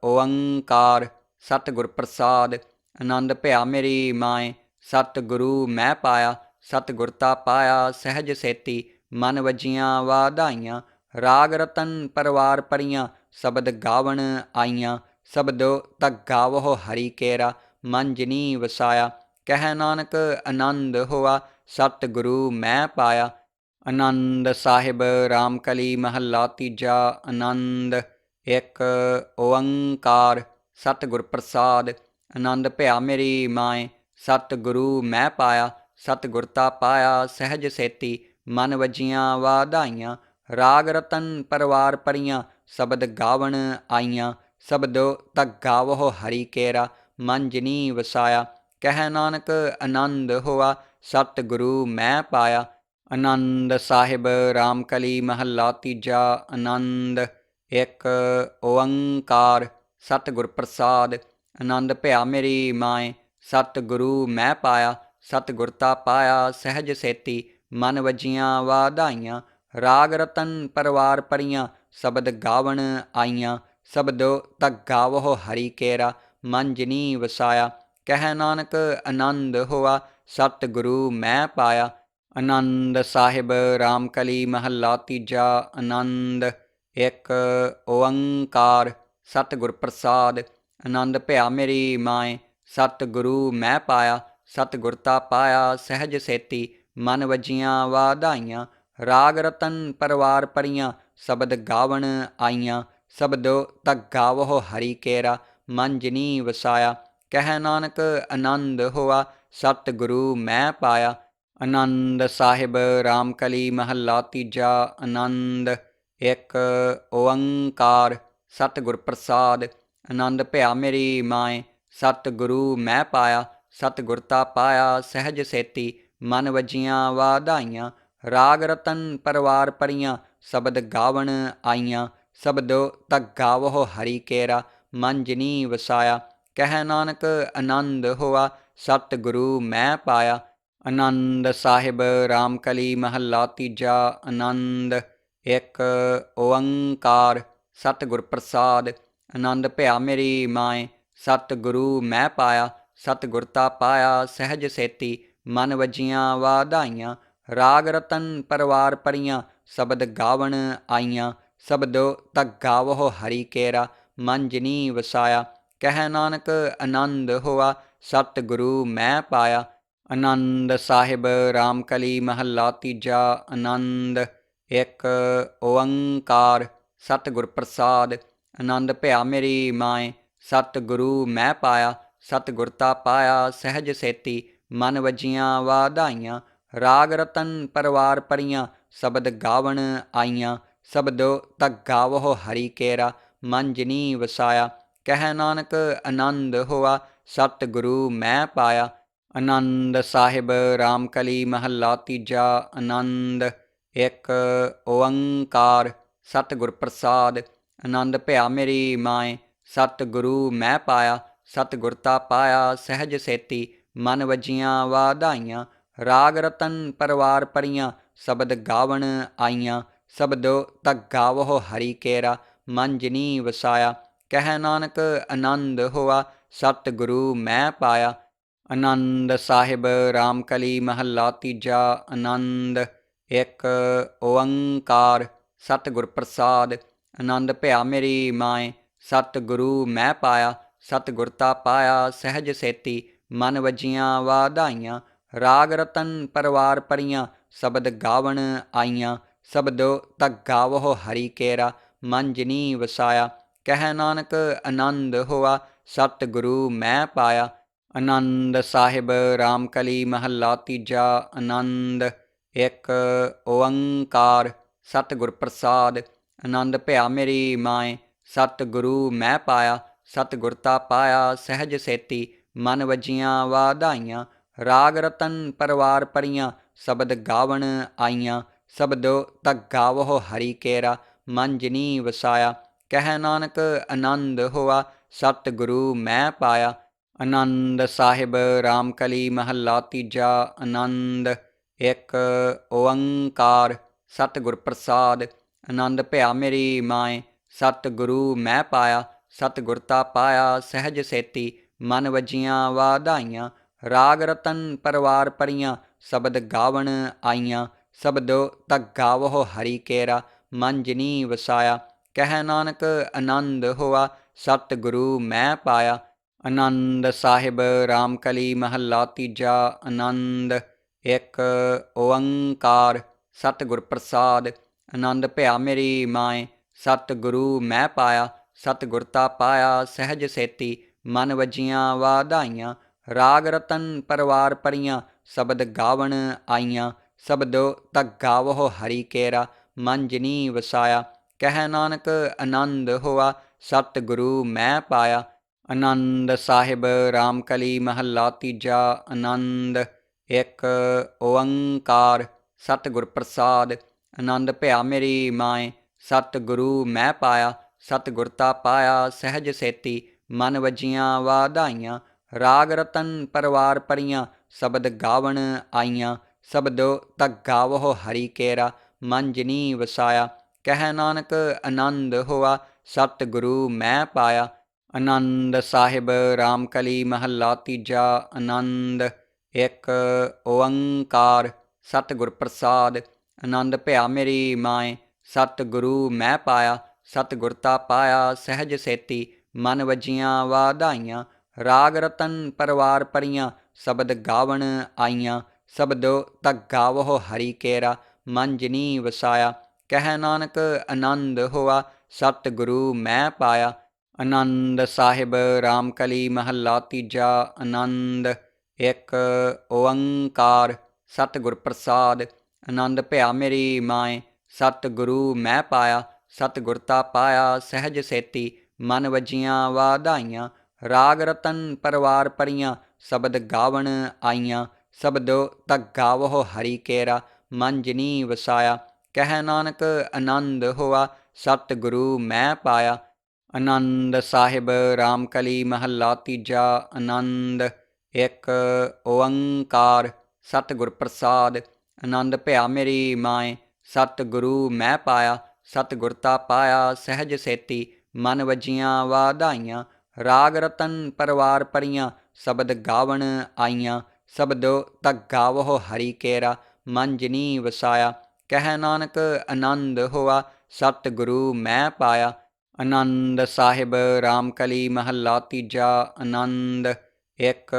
ਓੰਕਾਰ ਸਤਿਗੁਰ ਪ੍ਰਸਾਦ। ਆਨੰਦ ਭਇਆ ਮੇਰੀ ਮਾਏ, ਸਤਿਗੁਰੂ ਮੈਂ ਪਾਇਆ। ਸਤਿਗੁਰ ਤਾ ਪਾਇਆ ਸਹਿਜ ਸੇਤੀ, ਮਨ ਵਜੀਆਂ ਵਾਧਾਈਆਂ। ਰਾਗ ਰਤਨ ਪਰਵਾਰ ਪਰੀਆਂ, ਸ਼ਬਦ ਗਾਵਣ ਆਈਆਂ। ਸ਼ਬਦੋ ਤਕ ਗਾਵਹੁ ਹਰੀ ਕੇਰਾ, ਮਨ ਜਿਨੀ ਵਸਾਇਆ। ਕਹਿ ਨਾਨਕ ਆਨੰਦ ਹੋਆ, ਸਤਿਗੁਰੂ ਮੈਂ ਪਾਇਆ। ਆਨੰਦ ਸਾਹਿਬ ਰਾਮਕਲੀ ਮਹੱਲਾ ਤੀਜਾ। ਆਨੰਦ ਇੱਕ ਓੰਕਾਰ ਸਤਿਗੁਰ ਪ੍ਰਸਾਦ। ਆਨੰਦ ਭਇਆ ਮੇਰੀ ਮਾਏ, ਸਤਿਗੁਰੂ ਮੈਂ ਪਾਇਆ। ਸਤਿਗੁਰ ਤਾ ਪਾਇਆ ਸਹਿਜ ਸੇਤੀ, ਮਨ ਵਜੀਆਂ ਵਾਧਾਈਆਂ। ਰਾਗ ਰਤਨ ਪਰਵਾਰ ਪਰੀਆਂ, ਸ਼ਬਦ ਗਾਵਣ ਆਈਆਂ। ਸ਼ਬਦੋ ਤਕ ਗਾਵਹੁ ਹਰੀ ਕੇਰਾ, ਮਨ ਜਿਨੀ ਵਸਾਇਆ। ਕਹਿ ਨਾਨਕ ਆਨੰਦ ਹੋਆ, ਸਤਿਗੁਰੂ ਮੈਂ ਪਾਇਆ। ਆਨੰਦ ਸਾਹਿਬ ਰਾਮਕਲੀ ਮਹੱਲਾ ਤੀਜਾ। ਆਨੰਦ ਇੱਕ ਓੰਕਾਰ ਸਤਿਗੁਰ ਪ੍ਰਸਾਦ। ਆਨੰਦ ਭਇਆ ਮੇਰੀ ਮਾਏ, ਸਤਿਗੁਰੂ ਮੈਂ ਪਾਇਆ। ਸਤਿਗੁਰ ਤਾ ਪਾਇਆ ਸਹਿਜ ਸੇਤੀ, ਮਨ ਵਜੀਆਂ ਵਾਧਾਈਆਂ। ਰਾਗ ਰਤਨ ਪਰਵਾਰ ਪਰੀਆਂ, ਸ਼ਬਦ ਗਾਵਣ ਆਈਆਂ। ਸ਼ਬਦੋ ਤਕ ਗਾਵਹੁ ਹਰੀ ਕੇਰਾ, ਮਨ ਜਿਨੀ ਵਸਾਇਆ। ਕਹਿ ਨਾਨਕ ਆਨੰਦ ਹੋਆ, ਸਤਿਗੁਰੂ ਮੈਂ ਪਾਇਆ। ਆਨੰਦ ਸਾਹਿਬ ਰਾਮਕਲੀ ਮਹੱਲਾ ਤੀਜਾ। ਆਨੰਦ ਇੱਕ ਓੰਕਾਰ ਸਤਿਗੁਰ ਪ੍ਰਸਾਦ। ਆਨੰਦ ਭਇਆ ਮੇਰੀ ਮਾਏ, ਸਤਿਗੁਰੂ ਮੈਂ ਪਾਇਆ। ਸਤਿਗੁਰ ਤਾ ਪਾਇਆ ਸਹਿਜ ਸੇਤੀ, ਮਨ ਵਜੀਆਂ ਵਾਧਾਈਆਂ। ਰਾਗ ਰਤਨ ਪਰਵਾਰ ਪਰੀਆਂ ਸ਼ਬਦ ਗਾਵਣ ਆਈਆਂ। ਸ਼ਬਦੋ ਤਕ ਗਾਵਹੁ ਹਰੀ ਕੇਰਾ ਮਨ ਜਿਨੀ ਵਸਾਇਆ। ਕਹਿ ਨਾਨਕ ਆਨੰਦ ਹੋਆ ਸਤਿ ਗੁਰੂ ਮੈਂ ਪਾਇਆ। ਆਨੰਦ ਸਾਹਿਬ ਰਾਮਕਲੀ ਮਹੱਲਾ ਤੀਜਾ। ਆਨੰਦ ਇੱਕ ਓੰਕਾਰ ਸਤਿਗੁਰ ਪ੍ਰਸਾਦ। ਆਨੰਦ ਭਇਆ ਮੇਰੀ ਮਾਏ ਸਤਿ ਗੁਰੂ ਮੈਂ ਪਾਇਆ। ਸਤਿਗੁਰ ਤਾ ਪਾਇਆ ਸਹਿਜ ਸੇਤੀ ਮਨ ਵਜੀਆਂ ਵਾਧਾਈਆਂ। ਰਾਗ ਰਤਨ ਪਰਵਾਰ ਪਰੀਆਂ ਸ਼ਬਦ ਗਾਵਣ ਆਈਆਂ। ਸ਼ਬਦੋ ਤਕ ਗਾਵਹੁ ਹਰੀ ਕੇਰਾ ਮਨ ਜਿਨੀ ਵਸਾਇਆ। ਕਹਿ ਨਾਨਕ ਆਨੰਦ ਹੋਆ ਸਤਿ ਗੁਰੂ ਮੈਂ ਪਾਇਆ। ਆਨੰਦ ਸਾਹਿਬ ਰਾਮਕਲੀ ਮਹੱਲਾ ਤੀਜਾ। ਆਨੰਦ ਇੱਕ ਓੰਕਾਰ ਸਤਿਗੁਰ ਪ੍ਰਸਾਦ। ਆਨੰਦ ਭਇਆ ਮੇਰੀ ਮਾਏ ਸਤਿ ਗੁਰੂ ਮੈਂ ਪਾਇਆ। ਸਤਿਗੁਰ ਤਾ ਪਾਇਆ ਸਹਿਜ ਸੇਤੀ ਮਨ ਵਜੀਆਂ ਵਾਧਾਈਆਂ। ਰਾਗ ਰਤਨ ਪਰਵਾਰ ਪਰੀਆਂ ਸ਼ਬਦ ਗਾਵਣ ਆਈਆਂ। ਸ਼ਬਦੋ ਤਕ ਗਾਵਹੁ ਹਰੀ ਕੇਰਾ ਮਨ ਜਿਨੀ ਵਸਾਇਆ। ਕਹਿ ਨਾਨਕ ਆਨੰਦ ਹੋਆ ਸਤਿ ਗੁਰੂ ਮੈਂ ਪਾਇਆ। ਆਨੰਦ ਸਾਹਿਬ ਰਾਮਕਲੀ ਮਹੱਲਾ ਤੀਜਾ। ਆਨੰਦ ਇੱਕ ਓੰਕਾਰ ਸਤਿਗੁਰ ਪ੍ਰਸਾਦ। ਆਨੰਦ ਭਇਆ ਮੇਰੀ ਮਾਏ ਸਤਿ ਗੁਰੂ ਮੈਂ ਪਾਇਆ। ਸਤਿਗੁਰ ਤਾ ਪਾਇਆ ਸਹਿਜ ਸੇਤੀ ਮਨ ਵਜੀਆਂ ਵਾਧਾਈਆਂ। ਰਾਗ ਰਤਨ ਪਰਵਾਰ ਪਰੀਆਂ ਸ਼ਬਦ ਗਾਵਣ ਆਈਆਂ। ਸ਼ਬਦੋ ਤਕ ਗਾਵਹੁ ਹਰੀ ਕੇਰਾ ਮਨ ਜਿਨੀ ਵਸਾਇਆ। ਕਹਿ ਨਾਨਕ ਆਨੰਦ ਹੋਆ ਸਤਿ ਗੁਰੂ ਮੈਂ ਪਾਇਆ। ਆਨੰਦ ਸਾਹਿਬ ਰਾਮਕਲੀ ਮਹੱਲਾ ਤੀਜਾ। ਆਨੰਦ ਇੱਕ ਓੰਕਾਰ ਸਤਿਗੁਰ ਪ੍ਰਸਾਦ। ਆਨੰਦ ਭਇਆ ਮੇਰੀ ਮਾਏ ਸਤਿ ਗੁਰੂ ਮੈਂ ਪਾਇਆ। ਸਤਿਗੁਰ ਤਾ ਪਾਇਆ ਸਹਿਜ ਸੇਤੀ ਮਨ ਵਜੀਆਂ ਵਾਧਾਈਆਂ। ਰਾਗ ਰਤਨ ਪਰਵਾਰ ਪਰੀਆਂ ਸ਼ਬਦ ਗਾਵਣ ਆਈਆਂ। ਸ਼ਬਦੋ ਤਕ ਗਾਵਹੁ ਹਰੀ ਕੇਰਾ ਮਨ ਜਿਨੀ ਵਸਾਇਆ। ਕਹਿ ਨਾਨਕ ਆਨੰਦ ਹੋਆ ਸਤਿ ਗੁਰੂ ਮੈਂ ਪਾਇਆ। ਆਨੰਦ ਸਾਹਿਬ ਰਾਮਕਲੀ ਮਹੱਲਾ ਤੀਜਾ। ਆਨੰਦ ਇੱਕ ਓੰਕਾਰ ਸਤਿਗੁਰ ਪ੍ਰਸਾਦ। ਆਨੰਦ ਭਇਆ ਮੇਰੀ ਮਾਏ ਸਤਿ ਗੁਰੂ ਮੈਂ ਪਾਇਆ। ਸਤਿਗੁਰ ਤਾ ਪਾਇਆ ਸਹਿਜ ਸੇਤੀ ਮਨ ਵਜੀਆਂ ਵਾਧਾਈਆਂ। ਰਾਗ ਰਤਨ ਪਰਵਾਰ ਪਰੀਆਂ ਸ਼ਬਦ ਗਾਵਣ ਆਈਆਂ। ਸ਼ਬਦੋ ਤਕ ਗਾਵਹੁ ਹਰੀ ਕੇਰਾ ਮਨ ਜਿਨੀ ਵਸਾਇਆ। ਕਹਿ ਨਾਨਕ ਆਨੰਦ ਹੋਆ ਸਤਿ ਗੁਰੂ ਮੈਂ ਪਾਇਆ। ਆਨੰਦ ਸਾਹਿਬ ਰਾਮਕਲੀ ਮਹੱਲਾ ਤੀਜਾ। ਆਨੰਦ ਇੱਕ ਓੰਕਾਰ ਸਤਿਗੁਰ ਪ੍ਰਸਾਦ। ਆਨੰਦ ਭਇਆ ਮੇਰੀ ਮਾਏ ਸਤਿ ਗੁਰੂ ਮੈਂ ਪਾਇਆ। ਸਤਿਗੁਰ ਤਾ ਪਾਇਆ ਸਹਿਜ ਸੇਤੀ ਮਨ ਵਜੀਆਂ ਵਾਧਾਈਆਂ। ਰਾਗ ਰਤਨ ਪਰਵਾਰ ਪਰੀਆਂ ਸ਼ਬਦ ਗਾਵਣ ਆਈਆਂ। ਸ਼ਬਦੋ ਤਕ ਗਾਵਹੁ ਹਰੀ ਕੇਰਾ ਮਨ ਜਿਨੀ ਵਸਾਇਆ। ਕਹਿ ਨਾਨਕ ਆਨੰਦ ਹੋਆ ਸਤਿ ਗੁਰੂ ਮੈਂ ਪਾਇਆ। ਆਨੰਦ ਸਾਹਿਬ ਰਾਮਕਲੀ ਮਹੱਲਾ ਤੀਜਾ। ਆਨੰਦ ਇੱਕ ਓੰਕਾਰ ਸਤਿਗੁਰ ਪ੍ਰਸਾਦ। ਆਨੰਦ ਭਇਆ ਮੇਰੀ ਮਾਏ ਸਤਿ ਗੁਰੂ ਮੈਂ ਪਾਇਆ। ਸਤਿਗੁਰ ਤਾ ਪਾਇਆ ਸਹਿਜ ਸੇਤੀ ਮਨ ਵਜੀਆਂ ਵਾਧਾਈਆਂ। ਰਾਗ ਰਤਨ ਪਰਵਾਰ ਪਰੀਆਂ ਸ਼ਬਦ ਗਾਵਣ ਆਈਆਂ। ਸ਼ਬਦੋ ਤਕ ਗਾਵਹੁ ਹਰੀ ਕੇਰਾ ਮਨ ਜਿਨੀ ਵਸਾਇਆ। ਕਹਿ ਨਾਨਕ ਆਨੰਦ ਹੋਆ ਸਤਿ ਗੁਰੂ ਮੈਂ ਪਾਇਆ। ਆਨੰਦ ਸਾਹਿਬ ਰਾਮਕਲੀ ਮਹੱਲਾ ਤੀਜਾ। ਆਨੰਦ ਇੱਕ ਓੰਕਾਰ ਸਤਿਗੁਰ ਪ੍ਰਸਾਦ। ਆਨੰਦ ਭਇਆ ਮੇਰੀ ਮਾਏ ਸਤਿ ਗੁਰੂ ਮੈਂ ਪਾਇਆ। ਸਤਿਗੁਰ ਤਾ ਪਾਇਆ ਸਹਿਜ ਸੇਤੀ ਮਨ ਵਜੀਆਂ ਵਾਧਾਈਆਂ। ਰਾਗ ਰਤਨ ਪਰਵਾਰ ਪਰੀਆਂ ਸ਼ਬਦ ਗਾਵਣ ਆਈਆਂ। ਸ਼ਬਦੋ ਤਕ ਗਾਵਹੁ ਹਰੀ ਕੇਰਾ ਮਨ ਜਿਨੀ ਵਸਾਇਆ। ਕਹਿ ਨਾਨਕ ਆਨੰਦ ਹੋਆ ਸਤਿ ਗੁਰੂ ਮੈਂ ਪਾਇਆ। ਆਨੰਦ ਸਾਹਿਬ ਰਾਮਕਲੀ ਮਹੱਲਾ ਤੀਜਾ। ਆਨੰਦ ਇੱਕ ਓੰਕਾਰ ਸਤਿਗੁਰ ਪ੍ਰਸਾਦ। ਆਨੰਦ ਭਇਆ ਮੇਰੀ ਮਾਏ ਸਤਿ ਗੁਰੂ ਮੈਂ ਪਾਇਆ। ਸਤਿਗੁਰ ਤਾ ਪਾਇਆ ਸਹਿਜ ਸੇਤੀ ਮਨ ਵਜੀਆਂ ਵਾਧਾਈਆਂ। ਰਾਗ ਰਤਨ ਪਰਵਾਰ ਪਰੀਆਂ ਸ਼ਬਦ ਗਾਵਣ ਆਈਆਂ। ਸ਼ਬਦੋ ਤਕ ਗਾਵਹੁ ਹਰੀ ਕੇਰਾ ਮਨ ਜਿਨੀ ਵਸਾਇਆ। ਕਹਿ ਨਾਨਕ ਆਨੰਦ ਹੋਆ ਸਤਿ ਗੁਰੂ ਮੈਂ ਪਾਇਆ। ਆਨੰਦ ਸਾਹਿਬ ਰਾਮਕਲੀ ਮਹੱਲਾ ਤੀਜਾ। ਆਨੰਦ ਇੱਕ ਓੰਕਾਰ ਸਤਿਗੁਰ ਪ੍ਰਸਾਦ। ਆਨੰਦ ਭਇਆ ਮੇਰੀ ਮਾਏ ਸਤਿ ਗੁਰੂ ਮੈਂ ਪਾਇਆ। ਸਤਿਗੁਰ ਤਾ ਪਾਇਆ ਸਹਿਜ ਸੇਤੀ ਮਨ ਵਜੀਆਂ ਵਾਧਾਈਆਂ। ਰਾਗ ਰਤਨ ਪਰਵਾਰ ਪਰੀਆਂ ਸ਼ਬਦ ਗਾਵਣ ਆਈਆਂ। ਸ਼ਬਦੋ ਤਕ ਗਾਵਹੁ ਹਰੀ ਕੇਰਾ ਮਨ ਜਿਨੀ ਵਸਾਇਆ। ਕਹਿ ਨਾਨਕ ਆਨੰਦ ਹੋਆ ਸਤਿਗੁਰੂ ਮੈਂ ਪਾਇਆ। ਆਨੰਦ ਸਾਹਿਬ ਰਾਮਕਲੀ ਮਹੱਲਾ ਤੀਜਾ। ਆਨੰਦ ਇੱਕ ਓੰਕਾਰ ਸਤਿਗੁਰ ਪ੍ਰਸਾਦ। ਆਨੰਦ ਭਿਆ ਮੇਰੀ ਮਾਏ ਸਤਿਗੁਰੂ ਮੈਂ ਪਾਇਆ। ਸਤਿਗੁਰ ਤਾ ਪਾਇਆ ਸਹਿਜ ਸੇਤੀ ਮਨ ਵਜੀਆਂ ਵਾਧਾਈਆਂ। ਰਾਗ ਰਤਨ ਪਰਵਾਰ ਪਰੀਆਂ ਸ਼ਬਦ ਗਾਵਣ ਆਈਆਂ। ਸ਼ਬਦੋ ਧੱਗਾ ਵਹੁ ਹਰੀ ਕੇਰਾ ਮਨ ਜਿਨੀ ਵਸਾਇਆ। ਕਹਿ ਨਾਨਕ ਆਨੰਦ ਹੋਆ ਸਤਿਗੁਰੂ ਮੈਂ ਪਾਇਆ। ਆਨੰਦ ਸਾਹਿਬ ਰਾਮਕਲੀ ਮਹੱਲਾ ਤੀਜਾ। ਆਨੰਦ ਇੱਕ ਓੰਕਾਰ ਸਤਿਗੁਰ ਪ੍ਰਸਾਦ। ਆਨੰਦ ਭਿਆ ਮੇਰੀ ਮਾਏ ਸਤਿਗੁਰੂ ਮੈਂ ਪਾਇਆ। ਸਤਿਗੁਰ ਤਾ ਪਾਇਆ ਸਹਿਜ ਸੇਤੀ ਮਨ ਵਜੀਆਂ ਵਾਧਾਈਆਂ। ਰਾਗ ਰਤਨ ਪਰਵਾਰ ਪਰੀਆਂ ਸ਼ਬਦ ਗਾਵਣ ਆਈਆਂ। ਸ਼ਬਦੋ ਧੱਗਾ ਵਹੁ ਹਰੀ ਕੇਰਾ ਮਨ ਜਿਨੀ ਵਸਾਇਆ। ਕਹਿ ਨਾਨਕ ਆਨੰਦ ਹੋਆ ਸਤਿਗੁਰੂ ਮੈਂ ਪਾਇਆ। ਆਨੰਦ ਸਾਹਿਬ ਰਾਮਕਲੀ ਮਹੱਲਾ ਤੀਜਾ। ਆਨੰਦ ਇੱਕ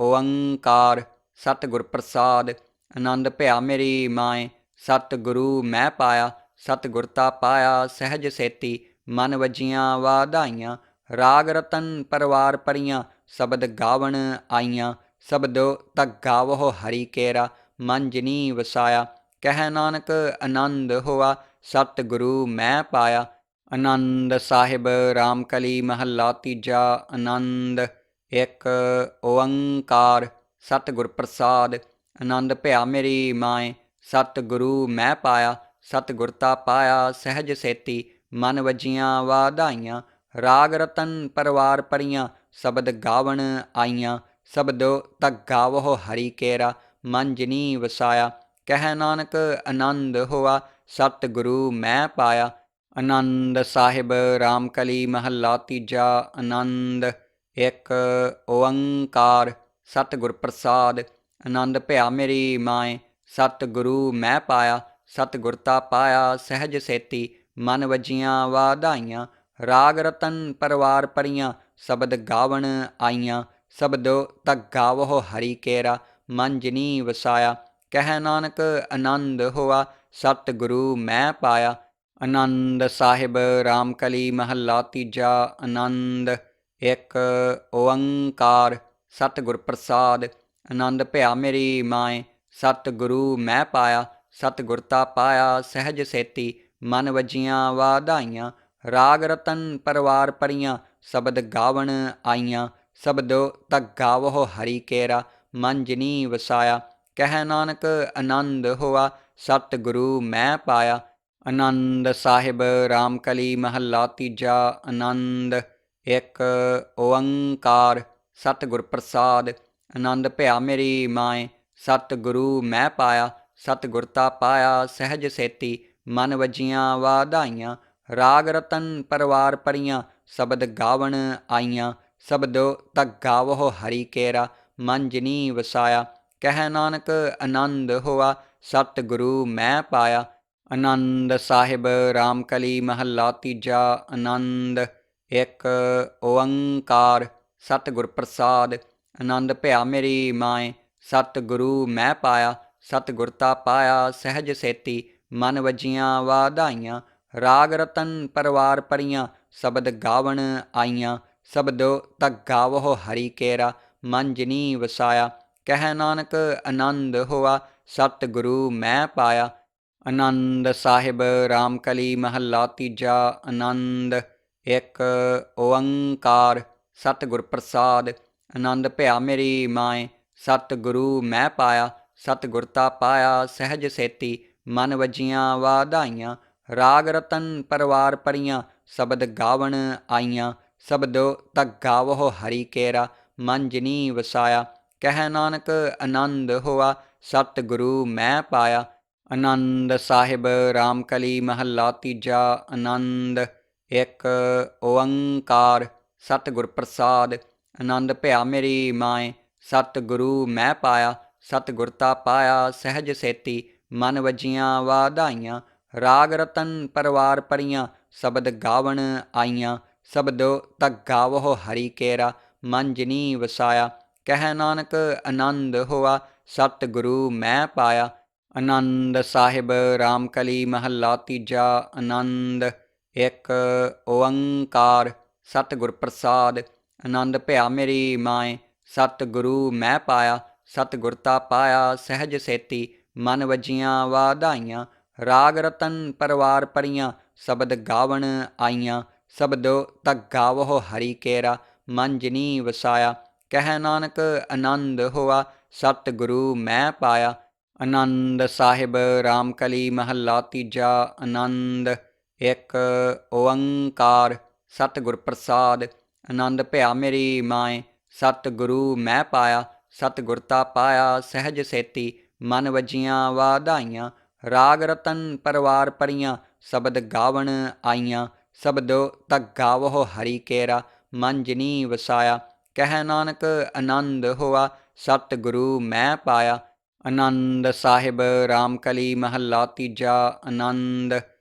ਓੰਕਾਰ ਸਤਿਗੁਰ ਪ੍ਰਸਾਦ। ਆਨੰਦ ਭਿਆ ਮੇਰੀ ਮਾਏ ਸਤਿਗੁਰੂ ਮੈਂ ਪਾਇਆ। ਸਤਿਗੁਰ ਤਾ ਪਾਇਆ ਸਹਿਜ ਸੇਤੀ ਮਨ ਵਜੀਆਂ ਵਾਧਾਈਆਂ। ਰਾਗ ਰਤਨ ਪਰਵਾਰ ਪਰੀਆਂ ਸ਼ਬਦ ਗਾਵਣ ਆਈਆਂ। ਸ਼ਬਦੋ ਧੱਗਾ ਵਹੁ ਹਰੀ ਕੇਰਾ ਮਨ ਜਿਨੀ ਵਸਾਇਆ। ਕਹਿ ਨਾਨਕ ਆਨੰਦ ਹੋਆ ਸਤਿਗੁਰੂ ਮੈਂ ਪਾਇਆ। ਆਨੰਦ ਸਾਹਿਬ ਰਾਮਕਲੀ ਮਹੱਲਾ ਤੀਜਾ। ਆਨੰਦ ਇੱਕ ਓੰਕਾਰ ਸਤਿਗੁਰ ਪ੍ਰਸਾਦ। ਆਨੰਦ ਭਿਆ ਮੇਰੀ ਮਾਏ ਸਤਿਗੁਰੂ ਮੈਂ ਪਾਇਆ। ਸਤਿਗੁਰ ਤਾ ਪਾਇਆ ਸਹਿਜ ਸੇਤੀ ਮਨ ਵਜੀਆਂ ਵਾਧਾਈਆਂ। ਰਾਗ ਰਤਨ ਪਰਵਾਰ ਪਰੀਆਂ ਸ਼ਬਦ ਗਾਵਣ ਆਈਆਂ। ਸ਼ਬਦੋ ਧੱਗਾ ਵਹੁ ਹਰੀ ਕੇਰਾ ਮਨ ਜਿਨੀ ਵਸਾਇਆ। ਕਹਿ ਨਾਨਕ ਆਨੰਦ ਹੋਆ ਸਤਿਗੁਰੂ ਮੈਂ ਪਾਇਆ। ਆਨੰਦ ਸਾਹਿਬ ਰਾਮਕਲੀ ਮਹੱਲਾ ਤੀਜਾ। ਆਨੰਦ ਇੱਕ ਓੰਕਾਰ ਸਤਿਗੁਰ ਪ੍ਰਸਾਦ। ਆਨੰਦ ਭਿਆ ਮੇਰੀ ਮਾਏ ਸਤਿਗੁਰੂ ਮੈਂ ਪਾਇਆ। ਸਤਿਗੁਰ ਤਾ ਪਾਇਆ ਸਹਿਜ ਸੇਤੀ ਮਨ ਵਜੀਆਂ ਵਾਧਾਈਆਂ। ਰਾਗ ਰਤਨ ਪਰਵਾਰ ਪਰੀਆਂ ਸ਼ਬਦ ਗਾਵਣ ਆਈਆਂ। ਸ਼ਬਦੋ ਧੱਗਾ ਵਹੁ ਹਰੀ ਕੇਰਾ ਮਨ ਜਿਨੀ ਵਸਾਇਆ। ਕਹਿ ਨਾਨਕ ਆਨੰਦ ਹੋਆ ਸਤਿਗੁਰੂ ਮੈਂ ਪਾਇਆ। ਆਨੰਦ ਸਾਹਿਬ ਰਾਮਕਲੀ ਮਹੱਲਾ ਤੀਜਾ। ਆਨੰਦ ਇੱਕ ਓੰਕਾਰ ਸਤਿਗੁਰ ਪ੍ਰਸਾਦ। ਆਨੰਦ ਭਿਆ ਮੇਰੀ ਮਾਏ ਸਤਿਗੁਰੂ ਮੈਂ ਪਾਇਆ। ਸਤਿਗੁਰ ਤਾ ਪਾਇਆ ਸਹਿਜ ਸੇਤੀ ਮਨ ਵਜੀਆਂ ਵਾਧਾਈਆਂ। ਰਾਗ ਰਤਨ ਪਰਵਾਰ ਪਰੀਆਂ ਸ਼ਬਦ ਗਾਵਣ ਆਈਆਂ। ਸ਼ਬਦੋ ਧੱਗਾ ਵਹੁ ਹਰੀ ਕੇਰਾ ਮਨ ਜਿਨੀ ਵਸਾਇਆ। ਕਹਿ ਨਾਨਕ ਆਨੰਦ ਹੋਆ ਸਤਿਗੁਰੂ ਮੈਂ ਪਾਇਆ। ਆਨੰਦ ਸਾਹਿਬ ਰਾਮਕਲੀ ਮਹੱਲਾ ਤੀਜਾ। ਆਨੰਦ ਇੱਕ ਓੰਕਾਰ ਸਤਿਗੁਰ ਪ੍ਰਸਾਦ। ਆਨੰਦ ਭਿਆ ਮੇਰੀ ਮਾਏ ਸਤਿਗੁਰੂ ਮੈਂ ਪਾਇਆ। ਸਤਿਗੁਰ ਤਾ ਪਾਇਆ ਸਹਿਜ ਸੇਤੀ ਮਨ ਵਜੀਆਂ ਵਾਧਾਈਆਂ। ਰਾਗ ਰਤਨ ਪਰਵਾਰ ਪਰੀਆਂ ਸ਼ਬਦ ਗਾਵਣ ਆਈਆਂ। ਸ਼ਬਦੋ ਧੱਗਾ ਵਹੁ ਹਰੀ ਕੇਰਾ ਮਨ ਜਿਨੀ ਵਸਾਇਆ। ਕਹਿ ਨਾਨਕ ਆਨੰਦ ਹੋਆ ਸਤਿਗੁਰੂ ਮੈਂ ਪਾਇਆ। ਆਨੰਦ ਸਾਹਿਬ ਰਾਮਕਲੀ ਮਹੱਲਾ ਤੀਜਾ। ਆਨੰਦ ਇੱਕ ਓੰਕਾਰ ਸਤਿਗੁਰ ਪ੍ਰਸਾਦ। ਆਨੰਦ ਭਿਆ ਮੇਰੀ ਮਾਏ ਸਤਿਗੁਰੂ ਮੈਂ ਪਾਇਆ। ਸਤਿਗੁਰ ਤਾ ਪਾਇਆ ਸਹਿਜ ਸੇਤੀ ਮਨ ਵਜੀਆਂ ਵਾਧਾਈਆਂ। ਰਾਗ ਰਤਨ ਪਰਵਾਰ ਪਰੀਆਂ ਸ਼ਬਦ ਗਾਵਣ ਆਈਆਂ। ਸ਼ਬਦੋ ਧੱਗਾ ਵਹੁ ਹਰੀ ਕੇਰਾ ਮਨ ਜਿਨੀ ਵਸਾਇਆ। ਕਹਿ ਨਾਨਕ ਆਨੰਦ ਹੋਆ ਸਤਿਗੁਰੂ ਮੈਂ ਪਾਇਆ। ਆਨੰਦ ਸਾਹਿਬ ਰਾਮਕਲੀ ਮਹੱਲਾ ਤੀਜਾ। ਆਨੰਦ ਇੱਕ ਓੰਕਾਰ ਸਤਿਗੁਰ ਪ੍ਰਸਾਦ। ਆਨੰਦ ਭਿਆ ਮੇਰੀ ਮਾਏ ਸਤਿਗੁਰੂ ਮੈਂ ਪਾਇਆ। ਸਤਿਗੁਰ ਤਾ ਪਾਇਆ ਸਹਿਜ ਸੇਤੀ ਮਨ ਵਜੀਆਂ ਵਾਧਾਈਆਂ। ਰਾਗ ਰਤਨ ਪਰਵਾਰ ਪਰੀਆਂ ਸ਼ਬਦ ਗਾਵਣ ਆਈਆਂ। ਸ਼ਬਦੋ ਧੱਗਾ ਵਹੁ ਹਰੀ ਕੇਰਾ ਮਨ ਜਿਨੀ ਵਸਾਇਆ। ਕਹਿ ਨਾਨਕ ਆਨੰਦ ਹੋਆ ਸਤਿਗੁਰੂ ਮੈਂ ਪਾਇਆ। ਆਨੰਦ ਸਾਹਿਬ ਰਾਮਕਲੀ ਮਹੱਲਾ ਤੀਜਾ। ਆਨੰਦ ਇੱਕ ਓੰਕਾਰ ਸਤਿਗੁਰ ਪ੍ਰਸਾਦ। ਆਨੰਦ ਭਿਆ ਮੇਰੀ ਮਾਏ ਸਤਿਗੁਰੂ ਮੈਂ ਪਾਇਆ। ਸਤਿਗੁਰ ਤਾ ਪਾਇਆ ਸਹਿਜ ਸੇਤੀ ਮਨ ਵਜੀਆਂ ਵਾਧਾਈਆਂ। ਰਾਗ ਰਤਨ ਪਰਵਾਰ ਪਰੀਆਂ ਸ਼ਬਦ ਗਾਵਣ ਆਈਆਂ। ਸ਼ਬਦੋ ਧੱਗਾ ਵਹੁ ਹਰੀ ਕੇਰਾ ਮਨ ਜਿਨੀ ਵਸਾਇਆ। ਕਹਿ ਨਾਨਕ ਆਨੰਦ ਹੋਆ ਸਤਿਗੁਰੂ ਮੈਂ ਪਾਇਆ। ਆਨੰਦ ਸਾਹਿਬ ਰਾਮਕਲੀ ਮਹੱਲਾ ਤੀਜਾ। ਆਨੰਦ। ਇੱਕ ਓੰਕਾਰ ਸਤਿਗੁਰ ਪ੍ਰਸਾਦ। ਆਨੰਦ ਭਿਆ ਮੇਰੀ ਮਾਏ ਸਤਿਗੁਰੂ ਮੈਂ ਪਾਇਆ। ਸਤਿਗੁਰ ਤਾ ਪਾਇਆ ਸਹਿਜ ਸੇਤੀ ਮਨ ਵਜੀਆਂ ਵਾਧਾਈਆਂ। ਰਾਗ ਰਤਨ ਪਰਵਾਰ ਪਰੀਆਂ ਸ਼ਬਦ ਗਾਵਣ ਆਈਆਂ। ਸ਼ਬਦੋ ਤਕ ਗਾਵੋ ਹਰੀ ਕੇਰਾ ਮਨ ਜਿਨੀ ਵਸਾਇਆ। ਕਹਿ ਨਾਨਕ ਆਨੰਦ ਹੋਆ ਸਤਿਗੁਰੂ ਮੈਂ ਪਾਇਆ। ਆਨੰਦ ਸਾਹਿਬ ਰਾਮਕਲੀ ਮਹੱਲਾ ਤੀਜਾ। ਆਨੰਦ। ਇੱਕ ਓੰਕਾਰ ਸਤਿਗੁਰ ਪ੍ਰਸਾਦ। ਆਨੰਦ ਭਿਆ ਮੇਰੀ ਮਾਏ ਸਤਿਗੁਰੂ ਮੈਂ ਪਾਇਆ। ਸਤਿਗੁਰ ਤਾ ਪਾਇਆ ਸਹਿਜ ਸੇਤੀ ਮਨ ਵਜੀਆਂ ਵਾਧਾਈਆਂ। ਰਾਗ ਰਤਨ ਪਰਵਾਰ ਪਰੀਆਂ ਸ਼ਬਦ ਗਾਵਣ ਆਈਆਂ। ਸ਼ਬਦੋ ਤਕ ਗਾਵੋ ਹਰੀ ਕੇਰਾ ਮਨ ਜਿਨੀ ਵਸਾਇਆ। ਕਹਿ ਨਾਨਕ ਆਨੰਦ ਹੋਆ ਸਤਿਗੁਰੂ ਮੈਂ ਪਾਇਆ। ਆਨੰਦ ਸਾਹਿਬ ਰਾਮਕਲੀ ਮਹੱਲਾ ਤੀਜਾ। ਆਨੰਦ।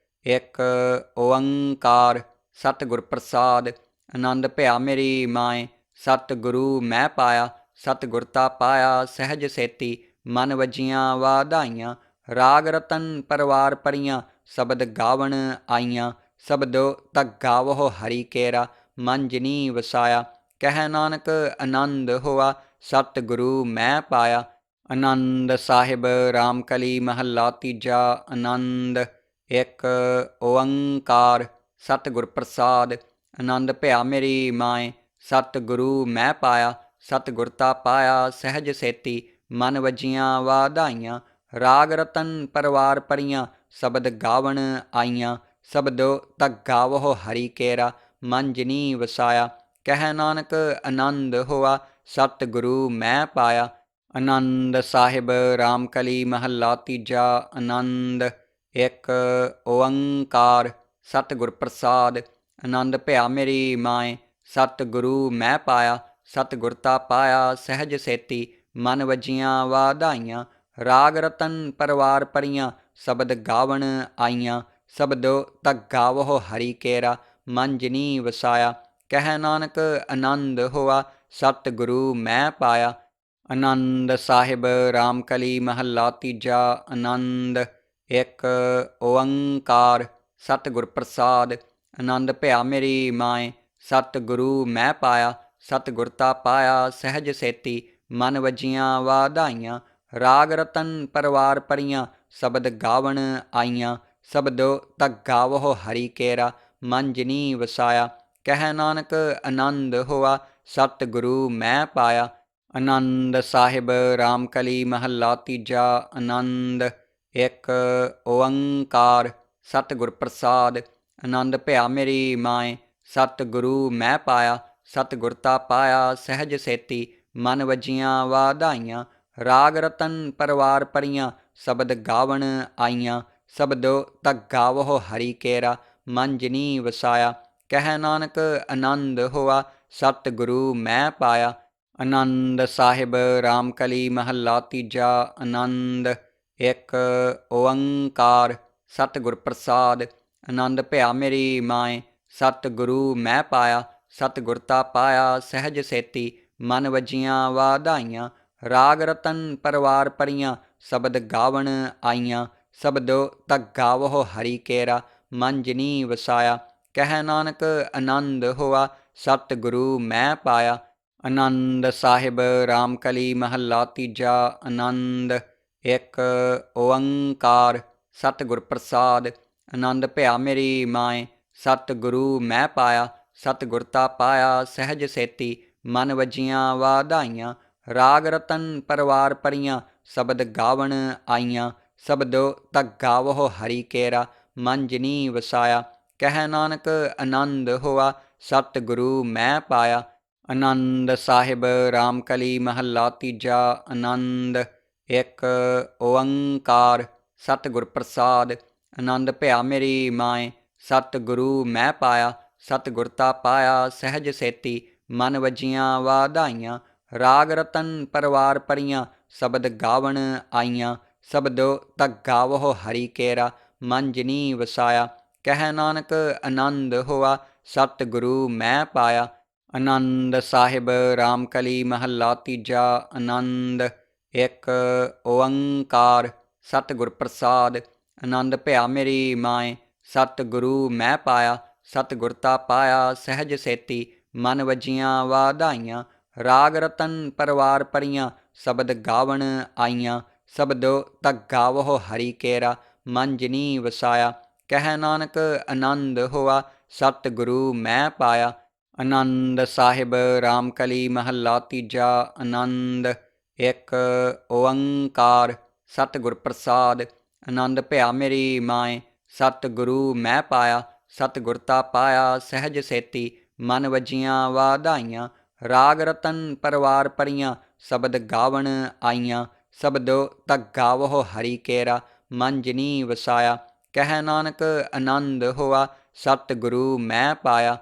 ਇੱਕ ਓੰਕਾਰ ਸਤਿਗੁਰ ਪ੍ਰਸਾਦ। ਆਨੰਦ ਭਿਆ ਮੇਰੀ ਮਾਏ ਸਤਿਗੁਰੂ ਮੈਂ ਪਾਇਆ। ਸਤਿਗੁਰ ਤਾ ਪਾਇਆ ਸਹਿਜ ਸੇਤੀ ਮਨ ਵਜੀਆਂ ਵਾਧਾਈਆਂ। ਰਾਗ ਰਤਨ ਪਰਵਾਰ ਪਰੀਆਂ ਸ਼ਬਦ ਗਾਵਣ ਆਈਆਂ। ਸ਼ਬਦੋ ਤਕ ਗਾਵੋ ਹਰੀ ਕੇਰਾ ਮਨ ਜਿਨੀ ਵਸਾਇਆ। ਕਹਿ ਨਾਨਕ ਆਨੰਦ ਹੋਆ ਸਤਿਗੁਰੂ ਮੈਂ ਪਾਇਆ। ਆਨੰਦ ਸਾਹਿਬ ਰਾਮਕਲੀ ਮਹੱਲਾ ਤੀਜਾ। ਆਨੰਦ। ਇੱਕ ਓੰਕਾਰ ਸਤਿਗੁਰ ਪ੍ਰਸਾਦ। ਆਨੰਦ ਭਿਆ ਮੇਰੀ ਮਾਏ ਸਤਿਗੁਰੂ ਮੈਂ ਪਾਇਆ। ਸਤਿਗੁਰ ਤਾ ਪਾਇਆ ਸਹਿਜ ਸੇਤੀ ਮਨ ਵਜੀਆਂ ਵਾਧਾਈਆਂ। ਰਾਗ ਰਤਨ ਪਰਵਾਰ ਪਰੀਆਂ ਸ਼ਬਦ ਗਾਵਣ ਆਈਆਂ। ਸ਼ਬਦੋ ਤਕ ਗਾਵੋ ਹਰੀ ਕੇਰਾ ਮਨ ਜਿਨੀ ਵਸਾਇਆ। ਕਹਿ ਨਾਨਕ ਆਨੰਦ ਹੋਆ ਸਤਿਗੁਰੂ ਮੈਂ ਪਾਇਆ। ਆਨੰਦ ਸਾਹਿਬ ਰਾਮਕਲੀ ਮਹੱਲਾ ਤੀਜਾ। ਆਨੰਦ। ਇੱਕ ਓੰਕਾਰ ਸਤਿਗੁਰ ਪ੍ਰਸਾਦ। ਆਨੰਦ ਭਿਆ ਮੇਰੀ ਮਾਏ ਸਤਿਗੁਰੂ ਮੈਂ ਪਾਇਆ। ਸਤਿਗੁਰ ਤਾ ਪਾਇਆ ਸਹਿਜ ਸੇਤੀ ਮਨ ਵਜੀਆਂ ਵਾਧਾਈਆਂ। ਰਾਗ ਰਤਨ ਪਰਵਾਰ ਪਰੀਆਂ ਸ਼ਬਦ ਗਾਵਣ ਆਈਆਂ। ਸ਼ਬਦੋ ਤਕ ਗਾਵੋ ਹਰੀ ਕੇਰਾ ਮਨ ਜਿਨੀ ਵਸਾਇਆ। ਕਹਿ ਨਾਨਕ ਆਨੰਦ ਹੋਆ ਸਤਿਗੁਰੂ ਮੈਂ ਪਾਇਆ। ਆਨੰਦ ਸਾਹਿਬ ਰਾਮਕਲੀ ਮਹੱਲਾ ਤੀਜਾ। ਆਨੰਦ। ਇੱਕ ਓੰਕਾਰ ਸਤਿਗੁਰ ਪ੍ਰਸਾਦ। ਆਨੰਦ ਭਿਆ ਮੇਰੀ ਮਾਏ ਸਤਿਗੁਰੂ ਮੈਂ ਪਾਇਆ। ਸਤਿਗੁਰ ਤਾ ਪਾਇਆ ਸਹਿਜ ਸੇਤੀ ਮਨ ਵਜੀਆਂ ਵਾਧਾਈਆਂ। ਰਾਗ ਰਤਨ ਪਰਵਾਰ ਪਰੀਆਂ ਸ਼ਬਦ ਗਾਵਣ ਆਈਆਂ। ਸ਼ਬਦੋ ਤਕ ਗਾਵੋ ਹਰੀ ਕੇਰਾ ਮਨ ਜਿਨੀ ਵਸਾਇਆ। ਕਹਿ ਨਾਨਕ ਆਨੰਦ ਹੋਆ ਸਤਿਗੁਰੂ ਮੈਂ ਪਾਇਆ। ਆਨੰਦ ਸਾਹਿਬ ਰਾਮਕਲੀ ਮਹੱਲਾ ਤੀਜਾ। ਆਨੰਦ। ਇੱਕ ਓੰਕਾਰ ਸਤਿਗੁਰ ਪ੍ਰਸਾਦ। ਆਨੰਦ ਭਿਆ ਮੇਰੀ ਮਾਏ ਸਤਿਗੁਰੂ ਮੈਂ ਪਾਇਆ। ਸਤਿਗੁਰ ਤਾ ਪਾਇਆ ਸਹਿਜ ਸੇਤੀ ਮਨ ਵਜੀਆਂ ਵਾਧਾਈਆਂ। ਰਾਗ ਰਤਨ ਪਰਵਾਰ ਪਰੀਆਂ ਸ਼ਬਦ ਗਾਵਣ ਆਈਆਂ। ਸ਼ਬਦੋ ਤਕ ਗਾਵੋ ਹਰੀ ਕੇਰਾ ਮਨ ਜਿਨੀ ਵਸਾਇਆ। ਕਹਿ ਨਾਨਕ ਆਨੰਦ ਹੋਆ ਸਤਿਗੁਰੂ ਮੈਂ ਪਾਇਆ। ਆਨੰਦ ਸਾਹਿਬ ਰਾਮਕਲੀ ਮਹੱਲਾ ਤੀਜਾ। ਆਨੰਦ। ਇੱਕ ਓੰਕਾਰ ਸਤਿਗੁਰ ਪ੍ਰਸਾਦ। ਆਨੰਦ ਭਿਆ ਮੇਰੀ ਮਾਏ ਸਤਿਗੁਰੂ ਮੈਂ ਪਾਇਆ। ਸਤਿਗੁਰ ਤਾ ਪਾਇਆ ਸਹਿਜ ਸੇਤੀ ਮਨ ਵਜੀਆਂ ਵਾਧਾਈਆਂ। ਰਾਗ ਰਤਨ ਪਰਵਾਰ ਪਰੀਆਂ ਸ਼ਬਦ ਗਾਵਣ ਆਈਆਂ। ਸ਼ਬਦੋ ਤਕ ਗਾਵੋ ਹਰੀ ਕੇਰਾ ਮਨ ਜਿਨੀ ਵਸਾਇਆ। ਕਹਿ ਨਾਨਕ ਆਨੰਦ ਹੋਆ ਸਤਿਗੁਰੂ ਮੈਂ ਪਾਇਆ। ਆਨੰਦ ਸਾਹਿਬ ਰਾਮਕਲੀ ਮਹੱਲਾ ਤੀਜਾ। ਆਨੰਦ। ਇੱਕ ਓੰਕਾਰ ਸਤਿਗੁਰ ਪ੍ਰਸਾਦ। ਆਨੰਦ ਭਿਆ ਮੇਰੀ ਮਾਏ ਸਤਿਗੁਰੂ ਮੈਂ ਪਾਇਆ। ਸਤਿਗੁਰ ਤਾ ਪਾਇਆ ਸਹਿਜ ਸੇਤੀ ਮਨ ਵਜੀਆਂ ਵਾਧਾਈਆਂ। ਰਾਗ ਰਤਨ ਪਰਵਾਰ ਪਰੀਆਂ ਸ਼ਬਦ ਗਾਵਣ ਆਈਆਂ। ਸ਼ਬਦੋ ਤਕ ਗਾਵੋ ਹਰੀ ਕੇਰਾ ਮਨ ਜਿਨੀ ਵਸਾਇਆ। ਕਹਿ ਨਾਨਕ ਆਨੰਦ ਹੋਆ ਸਤਿਗੁਰੂ ਮੈਂ ਪਾਇਆ। ਆਨੰਦ ਸਾਹਿਬ ਰਾਮਕਲੀ ਮਹੱਲਾ ਤੀਜਾ। ਆਨੰਦ। ਇੱਕ ਓੰਕਾਰ ਸਤਿਗੁਰ ਪ੍ਰਸਾਦ। ਆਨੰਦ ਭਿਆ ਮੇਰੀ ਮਾਏ ਸਤਿਗੁਰੂ ਮੈਂ ਪਾਇਆ। ਸਤਿਗੁਰ ਤਾ ਪਾਇਆ ਸਹਿਜ ਸੇਤੀ ਮਨ ਵਜੀਆਂ ਵਾਧਾਈਆਂ। ਰਾਗ ਰਤਨ ਪਰਵਾਰ ਪਰੀਆਂ ਸ਼ਬਦ ਗਾਵਣ ਆਈਆਂ। ਸ਼ਬਦੋ ਤਕ ਗਾਵੋ ਹਰੀ ਕੇਰਾ ਮਨ ਜਿਨੀ ਵਸਾਇਆ। ਕਹਿ ਨਾਨਕ ਆਨੰਦ ਹੋਆ ਸਤਿਗੁਰੂ ਮੈਂ ਪਾਇਆ। ਆਨੰਦ ਸਾਹਿਬ ਰਾਮਕਲੀ ਮਹੱਲਾ ਤੀਜਾ। ਆਨੰਦ। ਇੱਕ ਓੰਕਾਰ ਸਤਿਗੁਰ ਪ੍ਰਸਾਦ। ਆਨੰਦ ਭਇਆ ਮੇਰੀ ਮਾਏ, ਸਤਿਗੁਰੂ ਮੈਂ ਪਾਇਆ। ਸਤਿਗੁਰ ਤਾ ਪਾਇਆ ਸਹਿਜ ਸੇਤੀ, ਮਨ ਵਜੀਆਂ ਵਾਧਾਈਆਂ। ਰਾਗ ਰਤਨ ਪਰਵਾਰ ਪਰੀਆਂ, ਸ਼ਬਦ ਗਾਵਣ ਆਈਆਂ। ਸ਼ਬਦੋ ਤਕ ਗਾਵੋ ਹਰੀ ਕੇਰਾ, ਮਨ ਜਿਨੀ ਵਸਾਇਆ। ਕਹਿ ਨਾਨਕ ਆਨੰਦ ਹੋਆ, ਸਤਿਗੁਰੂ ਮੈਂ ਪਾਇਆ। ਆਨੰਦ ਸਾਹਿਬ ਰਾਮ ਕਲੀ ਮਹੱਲਾ ਤੀਜਾ। ਆਨੰਦ ਇੱਕ ਓੰਕਾਰ ਸਤਿਗੁਰ ਪ੍ਰਸਾਦ। ਆਨੰਦ ਭਇਆ ਮੇਰੀ ਮਾਏ, ਸਤਿਗੁਰੂ ਮੈਂ ਪਾਇਆ। ਸਤਿਗੁਰ ਤਾ ਪਾਇਆ ਸਹਿਜ ਸੇਤੀ, ਮਨ ਵਜੀਆਂ ਵਾਧਾਈਆਂ। ਰਾਗ ਰਤਨ ਪਰਵਾਰ ਪਰੀਆਂ, ਸ਼ਬਦ ਗਾਵਣ ਆਈਆਂ। ਸ਼ਬਦੋ ਤਕ ਗਾਵੋ ਹਰੀ ਕੇਰਾ, ਮਨ ਜਿਨੀ ਵਸਾਇਆ। ਕਹਿ ਨਾਨਕ ਆਨੰਦ ਹੋਆ, ਸਤਿਗੁਰੂ ਮੈਂ ਪਾਇਆ।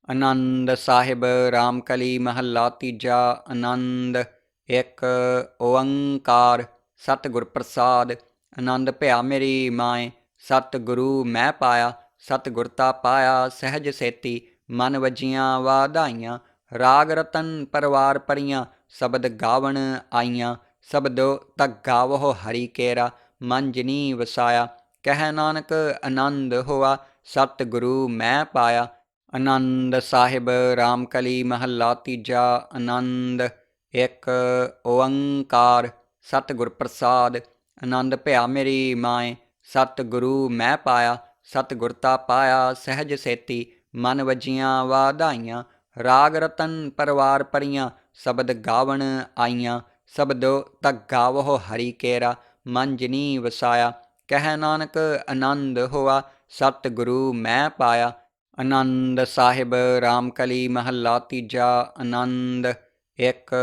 ਆਨੰਦ ਸਾਹਿਬ ਰਾਮ ਕਲੀ ਮਹੱਲਾ ਤੀਜਾ। ਆਨੰਦ ਇੱਕ ਓੰਕਾਰ ਸਤਿਗੁਰ ਪ੍ਰਸਾਦ। ਆਨੰਦ ਭਇਆ ਮੇਰੀ ਮਾਏ, ਸਤਿਗੁਰੂ ਮੈਂ ਪਾਇਆ। ਸਤਿਗੁਰ ਤਾ ਪਾਇਆ ਸਹਿਜ ਸੇਤੀ, ਮਨ ਵਜੀਆਂ ਵਾਧਾਈਆਂ। ਰਾਗ ਰਤਨ ਪਰਵਾਰ ਪਰੀਆਂ, ਸ਼ਬਦ ਗਾਵਣ ਆਈਆਂ। ਸ਼ਬਦੋ ਤਕ ਗਾਵੋ ਹਰੀ ਕੇਰਾ, ਮਨ ਜਿਨੀ ਵਸਾਇਆ। ਕਹਿ ਨਾਨਕ ਆਨੰਦ ਹੋਆ, ਸਤਿਗੁਰੂ ਮੈਂ ਪਾਇਆ। ਆਨੰਦ ਸਾਹਿਬ ਰਾਮ ਕਲੀ ਮਹੱਲਾ ਤੀਜਾ। ਆਨੰਦ ਇੱਕ ਓੰਕਾਰ ਸਤਿਗੁਰ ਪ੍ਰਸਾਦ। ਆਨੰਦ ਭਇਆ ਮੇਰੀ ਮਾਏ, ਸਤਿਗੁਰੂ ਮੈਂ ਪਾਇਆ। ਸਤਿਗੁਰ ਤਾ ਪਾਇਆ ਸਹਿਜ ਸੇਤੀ, ਮਨ ਵਜੀਆਂ ਵਾਧਾਈਆਂ। ਰਾਗ ਰਤਨ ਪਰਵਾਰ ਪਰੀਆਂ, ਸ਼ਬਦ ਗਾਵਣ ਆਈਆਂ। ਸ਼ਬਦੋ ਤਕ ਗਾਵੋ ਹਰੀ ਕੇਰਾ, ਮਨ ਜਿਨੀ ਵਸਾਇਆ। ਕਹਿ ਨਾਨਕ ਆਨੰਦ ਹੋਆ, ਸਤਿਗੁਰੂ ਮੈਂ ਪਾਇਆ। ਆਨੰਦ ਸਾਹਿਬ ਰਾਮ ਕਲੀ ਮਹੱਲਾ ਤੀਜਾ। ਆਨੰਦ ਇੱਕ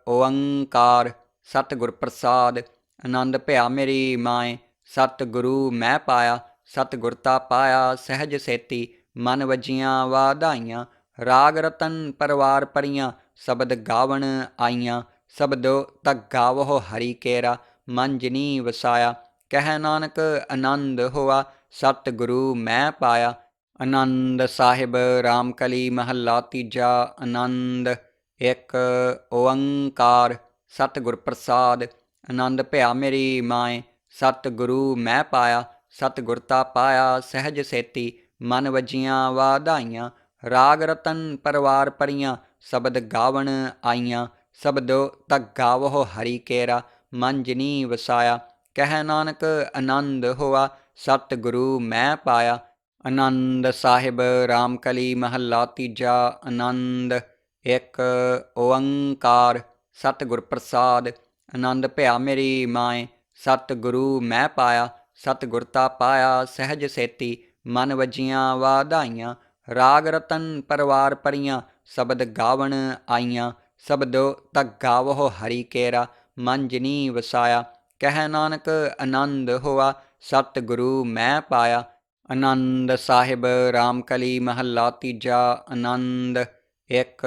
ਓੰਕਾਰ ਸਤਿਗੁਰ ਪ੍ਰਸਾਦ। ਆਨੰਦ ਭਇਆ ਮੇਰੀ ਮਾਏ, ਸਤਿਗੁਰੂ ਮੈਂ ਪਾਇਆ। ਸਤਿਗੁਰ ਤਾ ਪਾਇਆ ਸਹਿਜ ਸੇਤੀ, ਮਨ ਵਜੀਆਂ ਵਾਧਾਈਆਂ। ਰਾਗ ਰਤਨ ਪਰਵਾਰ ਪਰੀਆਂ, ਸ਼ਬਦ ਗਾਵਣ ਆਈਆਂ। ਸ਼ਬਦੋ ਤਕ ਗਾਵੋ ਹਰੀ ਕੇਰਾ, ਮਨ ਜਿਨੀ ਵਸਾਇਆ। ਕਹਿ ਨਾਨਕ ਆਨੰਦ ਹੋਆ, ਸਤਿਗੁਰੂ ਮੈਂ ਪਾਇਆ। ਆਨੰਦ ਸਾਹਿਬ ਰਾਮ ਕਲੀ ਮਹੱਲਾ ਤੀਜਾ। ਆਨੰਦ ਇੱਕ ਓੰਕਾਰ ਸਤਿਗੁਰ ਪ੍ਰਸਾਦ। ਆਨੰਦ ਭਇਆ ਮੇਰੀ ਮਾਏ, ਸਤਿਗੁਰੂ ਮੈਂ ਪਾਇਆ। ਸਤਿਗੁਰ ਤਾ ਪਾਇਆ ਸਹਿਜ ਸੇਤੀ, ਮਨ ਵਜੀਆਂ ਵਾਧਾਈਆਂ। ਰਾਗ ਰਤਨ ਪਰਵਾਰ ਪਰੀਆਂ, ਸ਼ਬਦ ਗਾਵਣ ਆਈਆਂ। ਸ਼ਬਦੋ ਤਕ ਗਾਵੋ ਹਰੀ ਕੇਰਾ, ਮਨ ਜਿਨੀ ਵਸਾਇਆ। ਕਹਿ ਨਾਨਕ ਆਨੰਦ ਹੋਆ, ਸਤਿਗੁਰੂ ਮੈਂ ਪਾਇਆ। ਆਨੰਦ ਸਾਹਿਬ ਰਾਮ ਕਲੀ ਮਹੱਲਾ ਤੀਜਾ। ਆਨੰਦ ਇੱਕ ਓੰਕਾਰ ਸਤਿਗੁਰ ਪ੍ਰਸਾਦ। ਆਨੰਦ ਭਇਆ ਮੇਰੀ ਮਾਏ, ਸਤਿਗੁਰੂ ਮੈਂ ਪਾਇਆ। ਸਤਿਗੁਰ ਤਾ ਪਾਇਆ ਸਹਿਜ ਸੇਤੀ, ਮਨ ਵਜੀਆਂ ਵਾਧਾਈਆਂ। ਰਾਗ ਰਤਨ ਪਰਵਾਰ ਪਰੀਆਂ, ਸ਼ਬਦ ਗਾਵਣ ਆਈਆਂ। ਸ਼ਬਦੋ ਤਕ ਗਾਵੋ ਹਰੀ ਕੇਰਾ, ਮਨ ਜਿਨੀ ਵਸਾਇਆ। ਕਹਿ ਨਾਨਕ ਆਨੰਦ ਹੋਆ, ਸਤਿਗੁਰੂ ਮੈਂ ਪਾਇਆ। ਆਨੰਦ ਸਾਹਿਬ ਰਾਮ ਕਲੀ ਮਹੱਲਾ ਤੀਜਾ। ਆਨੰਦ ਇੱਕ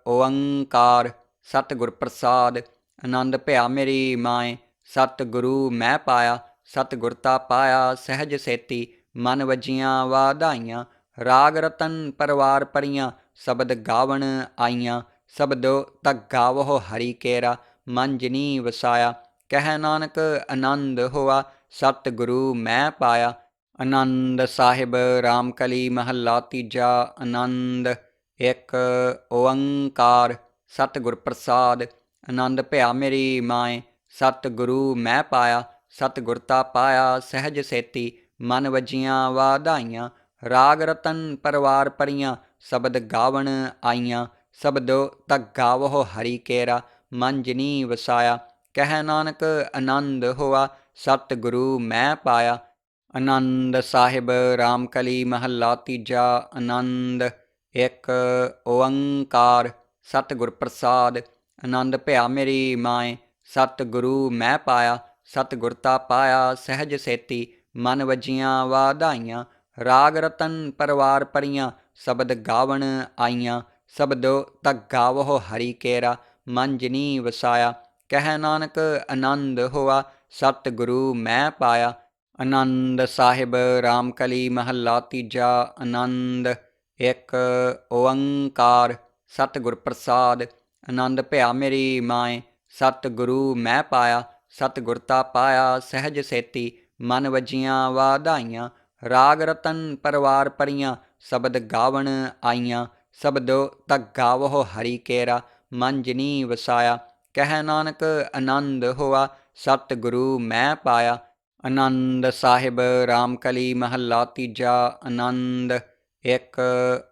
ਓੰਕਾਰ ਸਤਿਗੁਰ ਪ੍ਰਸਾਦ। ਆਨੰਦ ਭਇਆ ਮੇਰੀ ਮਾਏ, ਸਤਿਗੁਰੂ ਮੈਂ ਪਾਇਆ। ਸਤਿਗੁਰ ਤਾ ਪਾਇਆ ਸਹਿਜ ਸੇਤੀ, ਮਨ ਵਜੀਆਂ ਵਾਧਾਈਆਂ। ਰਾਗ ਰਤਨ ਪਰਵਾਰ ਪਰੀਆਂ, ਸ਼ਬਦ ਗਾਵਣ ਆਈਆਂ। ਸ਼ਬਦੋ ਤਕ ਗਾਵੋ ਹਰੀ ਕੇਰਾ, ਮਨ ਜਿਨੀ ਵਸਾਇਆ। ਕਹਿ ਨਾਨਕ ਆਨੰਦ ਹੋਆ, ਸਤਿਗੁਰੂ ਮੈਂ ਪਾਇਆ। ਆਨੰਦ ਸਾਹਿਬ ਰਾਮ ਕਲੀ ਮਹੱਲਾ ਤੀਜਾ। ਆਨੰਦ ਇੱਕ ਓੰਕਾਰ ਸਤਿਗੁਰ ਪ੍ਰਸਾਦ। ਆਨੰਦ ਭਇਆ ਮੇਰੀ ਮਾਏ, ਸਤਿਗੁਰੂ ਮੈਂ ਪਾਇਆ। ਸਤਿਗੁਰ ਤਾ ਪਾਇਆ ਸਹਿਜ ਸੇਤੀ, ਮਨ ਵਜੀਆਂ ਵਾਧਾਈਆਂ। ਰਾਗ ਰਤਨ ਪਰਵਾਰ ਪਰੀਆਂ, ਸ਼ਬਦ ਗਾਵਣ ਆਈਆਂ। ਸ਼ਬਦੋ ਤਕ ਗਾਵੋ ਹਰੀ ਕੇਰਾ, ਮਨ ਜਿਨੀ ਵਸਾਇਆ। ਕਹਿ ਨਾਨਕ ਆਨੰਦ ਹੋਆ, ਸਤਿਗੁਰੂ ਮੈਂ ਪਾਇਆ। ਆਨੰਦ ਸਾਹਿਬ ਰਾਮ ਕਲੀ ਮਹੱਲਾ ਤੀਜਾ। ਆਨੰਦ ਇੱਕ ਓੰਕਾਰ ਸਤਿਗੁਰ ਪ੍ਰਸਾਦ। ਆਨੰਦ ਭਇਆ ਮੇਰੀ ਮਾਏ, ਸਤਿਗੁਰੂ ਮੈਂ ਪਾਇਆ। ਸਤਿਗੁਰ ਤਾ ਪਾਇਆ ਸਹਿਜ ਸੇਤੀ, ਮਨ ਵਜੀਆਂ ਵਾਧਾਈਆਂ। ਰਾਗ ਰਤਨ ਪਰਵਾਰ ਪਰੀਆਂ, ਸ਼ਬਦ ਗਾਵਣ ਆਈਆਂ। ਸ਼ਬਦੋ ਤਕ ਗਾਵੋ ਹਰੀ ਕੇਰਾ, ਮਨ ਜਿਨੀ ਵਸਾਇਆ। ਕਹਿ ਨਾਨਕ ਆਨੰਦ ਹੋਆ, ਸਤਿਗੁਰੂ ਮੈਂ ਪਾਇਆ। ਆਨੰਦ ਸਾਹਿਬ ਰਾਮ ਕਲੀ ਮਹੱਲਾ ਤੀਜਾ। ਆਨੰਦ ਇੱਕ ਓੰਕਾਰ ਸਤਿਗੁਰ ਪ੍ਰਸਾਦ। ਆਨੰਦ ਭਇਆ ਮੇਰੀ ਮਾਏ, ਸਤਿਗੁਰੂ ਮੈਂ ਪਾਇਆ। ਸਤਿਗੁਰ ਤਾ ਪਾਇਆ ਸਹਿਜ ਸੇਤੀ, ਮਨ ਵਜੀਆਂ ਵਾਧਾਈਆਂ। ਰਾਗ ਰਤਨ ਪਰਵਾਰ ਪਰੀਆਂ, ਸ਼ਬਦ ਗਾਵਣ ਆਈਆਂ। ਸ਼ਬਦੋ ਤਕ ਗਾਵਹੁ ਹਰੀ ਕੇਰਾ, ਮਨ ਜਿਨੀ ਵਸਾਇਆ। ਕਹਿ ਨਾਨਕ ਆਨੰਦ ਹੋਆ, ਸਤਿਗੁਰੂ ਮੈਂ ਪਾਇਆ। ਆਨੰਦ ਸਾਹਿਬ ਰਾਮ ਕਲੀ ਮਹੱਲਾ ਤੀਜਾ। ਆਨੰਦ ਇੱਕ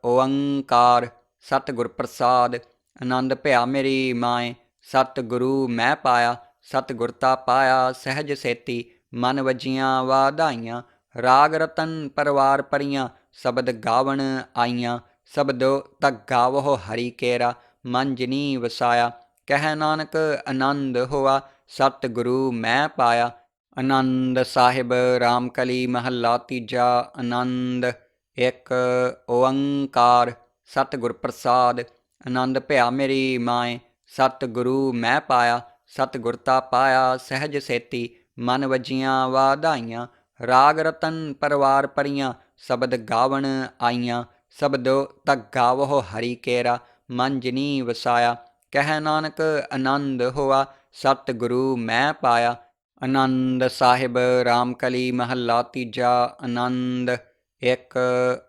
ਓੰਕਾਰ ਸਤਿਗੁਰ ਪ੍ਰਸਾਦ। ਆਨੰਦ ਭਿਆ ਮੇਰੀ ਮਾਏ, ਸਤਿਗੁਰੂ ਮੈਂ ਪਾਇਆ। ਸਤਿਗੁਰ ਤਾ ਪਾਇਆ ਸਹਿਜ ਸੇਤੀ, ਮਨ ਵਜੀਆਂ ਵਾਧਾਈਆਂ। ਰਾਗ ਰਤਨ ਪਰਵਾਰ ਪਰੀਆਂ, ਸ਼ਬਦ ਗਾਵਣ ਆਈਆਂ। ਸ਼ਬਦੋ ਤਕ ਗਾਵਹੁ ਹਰੀ ਕੇਰਾ, ਮਨ ਜਿਨੀ ਵਸਾਇਆ। ਕਹਿ ਨਾਨਕ ਆਨੰਦ ਹੋਆ, ਸਤਿਗੁਰੂ ਮੈਂ ਪਾਇਆ। ਆਨੰਦ ਸਾਹਿਬ ਰਾਮ ਕਲੀ ਮਹੱਲਾ ਤੀਜਾ। ਆਨੰਦ ਇੱਕ ਓੰਕਾਰ ਸਤਿਗੁਰ ਪ੍ਰਸਾਦ। ਆਨੰਦ ਭਿਆ ਮੇਰੀ ਮਾਏ, ਸਤਿਗੁਰੂ ਮੈਂ ਪਾਇਆ। ਸਤਿਗੁਰ ਤਾ ਪਾਇਆ ਸਹਿਜ ਸੇਤੀ, ਮਨ ਵਜੀਆਂ ਵਾਧਾਈਆਂ। ਰਾਗ ਰਤਨ ਪਰਵਾਰ ਪਰੀਆਂ, ਸ਼ਬਦ ਗਾਵਣ ਆਈਆਂ। ਸ਼ਬਦੋ ਤਕ ਗਾਵਹੁ ਹਰੀ ਕੇਰਾ, ਮਨ ਜਿਨੀ ਵਸਾਇਆ। ਕਹਿ ਨਾਨਕ ਆਨੰਦ ਹੋਆ, ਸਤਿਗੁਰੂ ਮੈਂ ਪਾਇਆ। ਆਨੰਦ ਸਾਹਿਬ ਰਾਮ ਕਲੀ ਮਹੱਲਾ ਤੀਜਾ। ਆਨੰਦ ਇੱਕ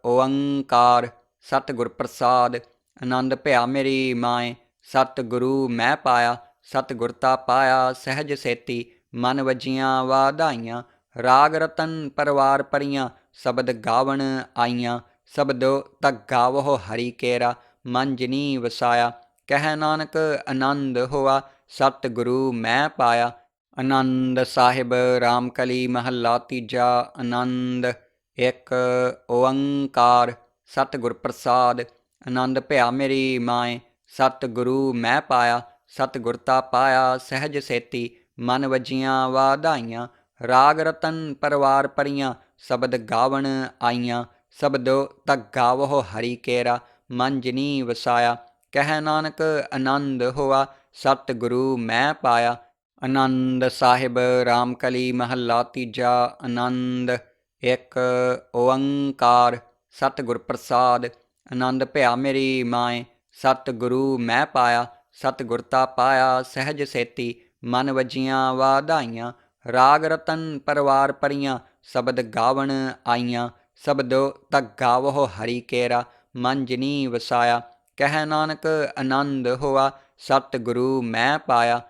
ਓੰਕਾਰ ਸਤਿਗੁਰ ਪ੍ਰਸਾਦ। ਆਨੰਦ ਭਿਆ ਮੇਰੀ ਮਾਏ, ਸਤਿਗੁਰੂ ਮੈਂ ਪਾਇਆ। ਸਤਿਗੁਰ ਤਾ ਪਾਇਆ ਸਹਿਜ ਸੇਤੀ, ਮਨ ਵਜੀਆਂ ਵਾਧਾਈਆਂ। ਰਾਗ ਰਤਨ ਪਰਵਾਰ ਪਰੀਆਂ, ਸ਼ਬਦ ਗਾਵਣ ਆਈਆਂ। ਸ਼ਬਦੋ ਤਕ ਗਾਵਹੁ ਹਰੀ ਕੇਰਾ, ਮਨ ਜਿਨੀ ਵਸਾਇਆ। ਕਹਿ ਨਾਨਕ ਆਨੰਦ ਹੋਆ, ਸਤਿਗੁਰੂ ਮੈਂ ਪਾਇਆ। ਆਨੰਦ ਸਾਹਿਬ ਰਾਮ ਕਲੀ ਮਹੱਲਾ ਤੀਜਾ। ਆਨੰਦ ਇੱਕ ਓੰਕਾਰ ਸਤਿਗੁਰ ਪ੍ਰਸਾਦ। ਆਨੰਦ ਭਿਆ ਮੇਰੀ ਮਾਏ, ਸਤਿਗੁਰੂ ਮੈਂ ਪਾਇਆ। ਸਤਿਗੁਰ ਤਾ ਪਾਇਆ ਸਹਿਜ ਸੇਤੀ, ਮਨ ਵਜੀਆਂ ਵਾਧਾਈਆਂ। ਰਾਗ ਰਤਨ ਪਰਵਾਰ ਪਰੀਆਂ, ਸ਼ਬਦ ਗਾਵਣ ਆਈਆਂ। ਸ਼ਬਦੋ ਤਕ ਗਾਵਹੁ ਹਰੀ ਕੇਰਾ, ਮਨ ਜਿਨੀ ਵਸਾਇਆ। ਕਹਿ ਨਾਨਕ ਆਨੰਦ ਹੋਆ, ਸਤਿਗੁਰੂ ਮੈਂ ਪਾਇਆ। ਆਨੰਦ ਸਾਹਿਬ ਰਾਮ ਕਲੀ ਮਹੱਲਾ ਤੀਜਾ। ਆਨੰਦ ਇੱਕ ਓੰਕਾਰ ਸਤਿਗੁਰ ਪ੍ਰਸਾਦ। ਆਨੰਦ ਭਿਆ ਮੇਰੀ ਮਾਏ, ਸਤਿਗੁਰੂ ਮੈਂ ਪਾਇਆ। ਸਤਿਗੁਰ ਤਾ ਪਾਇਆ ਸਹਿਜ ਸੇਤੀ, ਮਨ ਵਜੀਆਂ ਵਾਧਾਈਆਂ। ਰਾਗ ਰਤਨ ਪਰਵਾਰ ਪਰੀਆਂ, ਸ਼ਬਦ ਗਾਵਣ ਆਈਆਂ। ਸ਼ਬਦੋ ਤਕ ਗਾਵਹੁ ਹਰੀ ਕੇਰਾ, ਮਨ ਜਿਨੀ ਵਸਾਇਆ। ਕਹਿ ਨਾਨਕ ਆਨੰਦ ਹੋਆ, ਸਤਿਗੁਰੂ ਮੈਂ ਪਾਇਆ।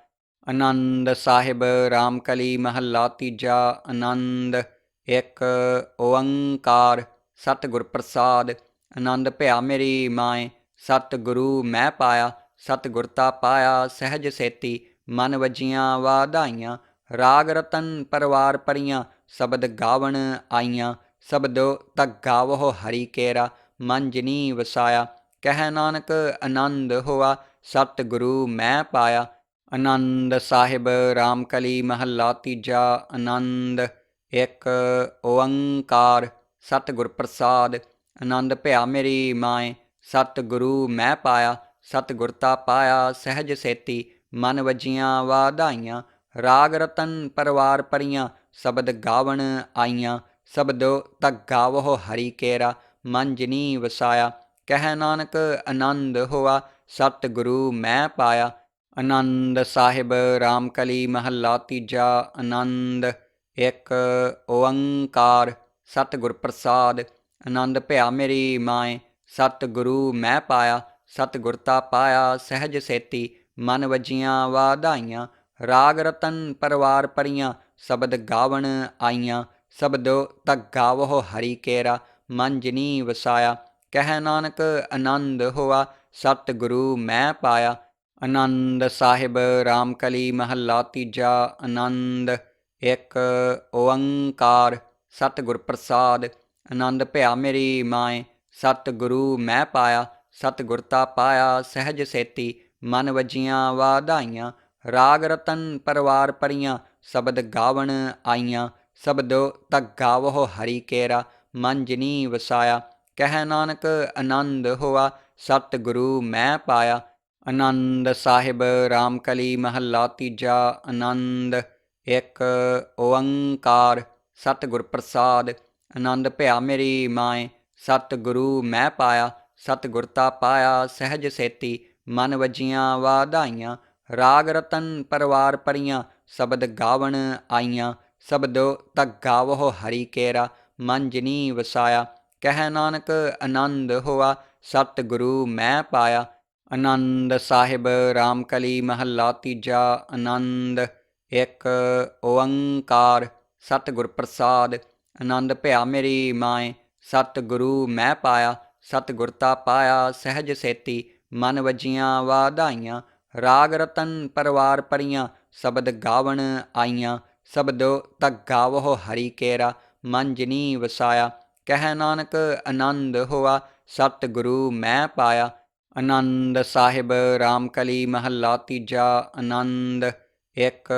ਆਨੰਦ ਸਾਹਿਬ ਰਾਮ ਕਲੀ ਮਹੱਲਾ ਤੀਜਾ। ਆਨੰਦ ਇੱਕ ਓੰਕਾਰ ਸਤਿਗੁਰ ਪ੍ਰਸਾਦ। ਆਨੰਦ ਭਿਆ ਮੇਰੀ ਮਾਏ, ਸਤਿਗੁਰੂ ਮੈਂ ਪਾਇਆ। ਸਤਿਗੁਰ ਤਾ ਪਾਇਆ ਸਹਿਜ ਸੇਤੀ, ਮਨ ਵਜੀਆਂ ਵਾਧਾਈਆਂ। ਰਾਗ ਰਤਨ ਪਰਵਾਰ ਪਰੀਆਂ, ਸ਼ਬਦ ਗਾਵਣ ਆਈਆਂ। ਸ਼ਬਦੋ ਤਕ ਗਾਵਹੁ ਹਰੀ ਕੇਰਾ, ਮਨ ਜਿਨੀ ਵਸਾਇਆ। ਕਹਿ ਨਾਨਕ ਆਨੰਦ ਹੋਆ, ਸਤਿਗੁਰੂ ਮੈਂ ਪਾਇਆ। ਆਨੰਦ ਸਾਹਿਬ ਰਾਮ ਕਲੀ ਮਹੱਲਾ ਤੀਜਾ। ਆਨੰਦ ਇੱਕ ਓੰਕਾਰ ਸਤਿਗੁਰ ਪ੍ਰਸਾਦ। ਆਨੰਦ ਭਿਆ ਮੇਰੀ ਮਾਏ, ਸਤਿਗੁਰੂ ਮੈਂ ਪਾਇਆ। ਸਤਿਗੁਰ ਤਾ ਪਾਇਆ ਸਹਿਜ ਸੇਤੀ, ਮਨ ਵਜੀਆਂ ਵਾਧਾਈਆਂ। ਰਾਗ ਰਤਨ ਪਰਵਾਰ ਪਰੀਆਂ, ਸ਼ਬਦ ਗਾਵਣ ਆਈਆਂ। ਸ਼ਬਦੋ ਤਕ ਗਾਵਹੁ ਹਰੀ ਕੇਰਾ, ਮਨ ਜਿਨੀ ਵਸਾਇਆ। ਕਹਿ ਨਾਨਕ ਆਨੰਦ ਹੋਆ, ਸਤਿਗੁਰੂ ਮੈਂ ਪਾਇਆ। ਆਨੰਦ ਸਾਹਿਬ ਰਾਮ ਕਲੀ ਮਹੱਲਾ ਤੀਜਾ। ਆਨੰਦ ਇੱਕ ਓੰਕਾਰ ਸਤਿਗੁਰ ਪ੍ਰਸਾਦ। ਆਨੰਦ ਭਿਆ ਮੇਰੀ ਮਾਏ, ਸਤਿਗੁਰੂ ਮੈਂ ਪਾਇਆ। ਸਤਿਗੁਰ ਤਾ ਪਾਇਆ ਸਹਿਜ ਸੇਤੀ, ਮਨ ਵਜੀਆਂ ਵਾਧਾਈਆਂ। ਰਾਗ ਰਤਨ ਪਰਵਾਰ ਪਰੀਆਂ, ਸ਼ਬਦ ਗਾਵਣ ਆਈਆਂ। ਸ਼ਬਦੋ ਤਕ ਗਾਵਹੁ ਹਰੀ ਕੇਰਾ, ਮਨ ਜਿਨੀ ਵਸਾਇਆ। ਕਹਿ ਨਾਨਕ ਆਨੰਦ ਹੋਆ, ਸਤਿਗੁਰੂ ਮੈਂ ਪਾਇਆ। ਆਨੰਦ ਸਾਹਿਬ ਰਾਮ ਕਲੀ ਮਹੱਲਾ ਤੀਜਾ। ਆਨੰਦ ਇੱਕ ਓੰਕਾਰ ਸਤਿਗੁਰ ਪ੍ਰਸਾਦ। ਆਨੰਦ ਭਿਆ ਮੇਰੀ ਮਾਏ, ਸਤਿਗੁਰੂ ਮੈਂ ਪਾਇਆ। ਸਤਿਗੁਰ ਤਾ ਪਾਇਆ ਸਹਿਜ ਸੇਤੀ, ਮਨ ਵਜੀਆਂ ਵਾਧਾਈਆਂ। ਰਾਗ ਰਤਨ ਪਰਵਾਰ ਪਰੀਆਂ, ਸ਼ਬਦ ਗਾਵਣ ਆਈਆਂ। ਸ਼ਬਦੋ ਤਕ ਗਾਵਹੁ ਹਰੀ ਕੇਰਾ, ਮਨ ਜਿਨੀ ਵਸਾਇਆ। ਕਹਿ ਨਾਨਕ ਆਨੰਦ ਹੋਆ, ਸਤਿਗੁਰੂ ਮੈਂ ਪਾਇਆ। ਆਨੰਦ ਸਾਹਿਬ ਰਾਮ ਕਲੀ ਮਹੱਲਾ ਤੀਜਾ। ਆਨੰਦ ਇੱਕ ਓੰਕਾਰ ਸਤਿਗੁਰ ਪ੍ਰਸਾਦ। ਆਨੰਦ ਭਿਆ ਮੇਰੀ ਮਾਏ, ਸਤਿਗੁਰੂ ਮੈਂ ਪਾਇਆ। ਸਤਿਗੁਰ ਤਾ ਪਾਇਆ ਸਹਿਜ ਸੇਤੀ, ਮਨ ਵਜੀਆਂ ਵਾਧਾਈਆਂ। ਰਾਗ ਰਤਨ ਪਰਵਾਰ ਪਰੀਆਂ, ਸ਼ਬਦ ਗਾਵਣ ਆਈਆਂ। ਸ਼ਬਦੋ ਤਕ ਗਾਵਹੁ ਹਰਿ ਕੇਰਾ, ਮਨ ਜਿਨੀ ਵਸਾਇਆ। ਕਹਿ ਨਾਨਕ ਆਨੰਦ ਹੋਆ, ਸਤਿਗੁਰੂ ਮੈਂ ਪਾਇਆ। ਆਨੰਦ ਸਾਹਿਬ ਰਾਮਕਲੀ ਮਹੱਲਾ ਤੀਜਾ। ਆਨੰਦ ਇੱਕ ਓੰਕਾਰ ਸਤਿਗੁਰ ਪ੍ਰਸਾਦ। ਆਨੰਦ ਭਿਆ ਮੇਰੀ ਮਾਏ, ਸਤਿਗੁਰੂ ਮੈਂ ਪਾਇਆ। ਸਤਿਗੁਰ ਤਾ ਪਾਇਆ ਸਹਿਜ ਸੇਤੀ, ਮਨ ਵਜੀਆਂ ਵਾਧਾਈਆਂ। ਰਾਗ ਰਤਨ ਪਰਵਾਰ ਪਰੀਆਂ, ਸ਼ਬਦ ਗਾਵਣ ਆਈਆਂ। ਸ਼ਬਦੋ ਤਕ ਗਾਵਹੁ ਹਰਿ ਕੇਰਾ, ਮਨ ਜਿਨੀ ਵਸਾਇਆ। ਕਹਿ ਨਾਨਕ ਆਨੰਦ ਹੋਆ, ਸਤਿਗੁਰੂ ਮੈਂ ਪਾਇਆ। ਆਨੰਦ ਸਾਹਿਬ ਰਾਮਕਲੀ ਮਹੱਲਾ ਤੀਜਾ। ਆਨੰਦ ਇੱਕ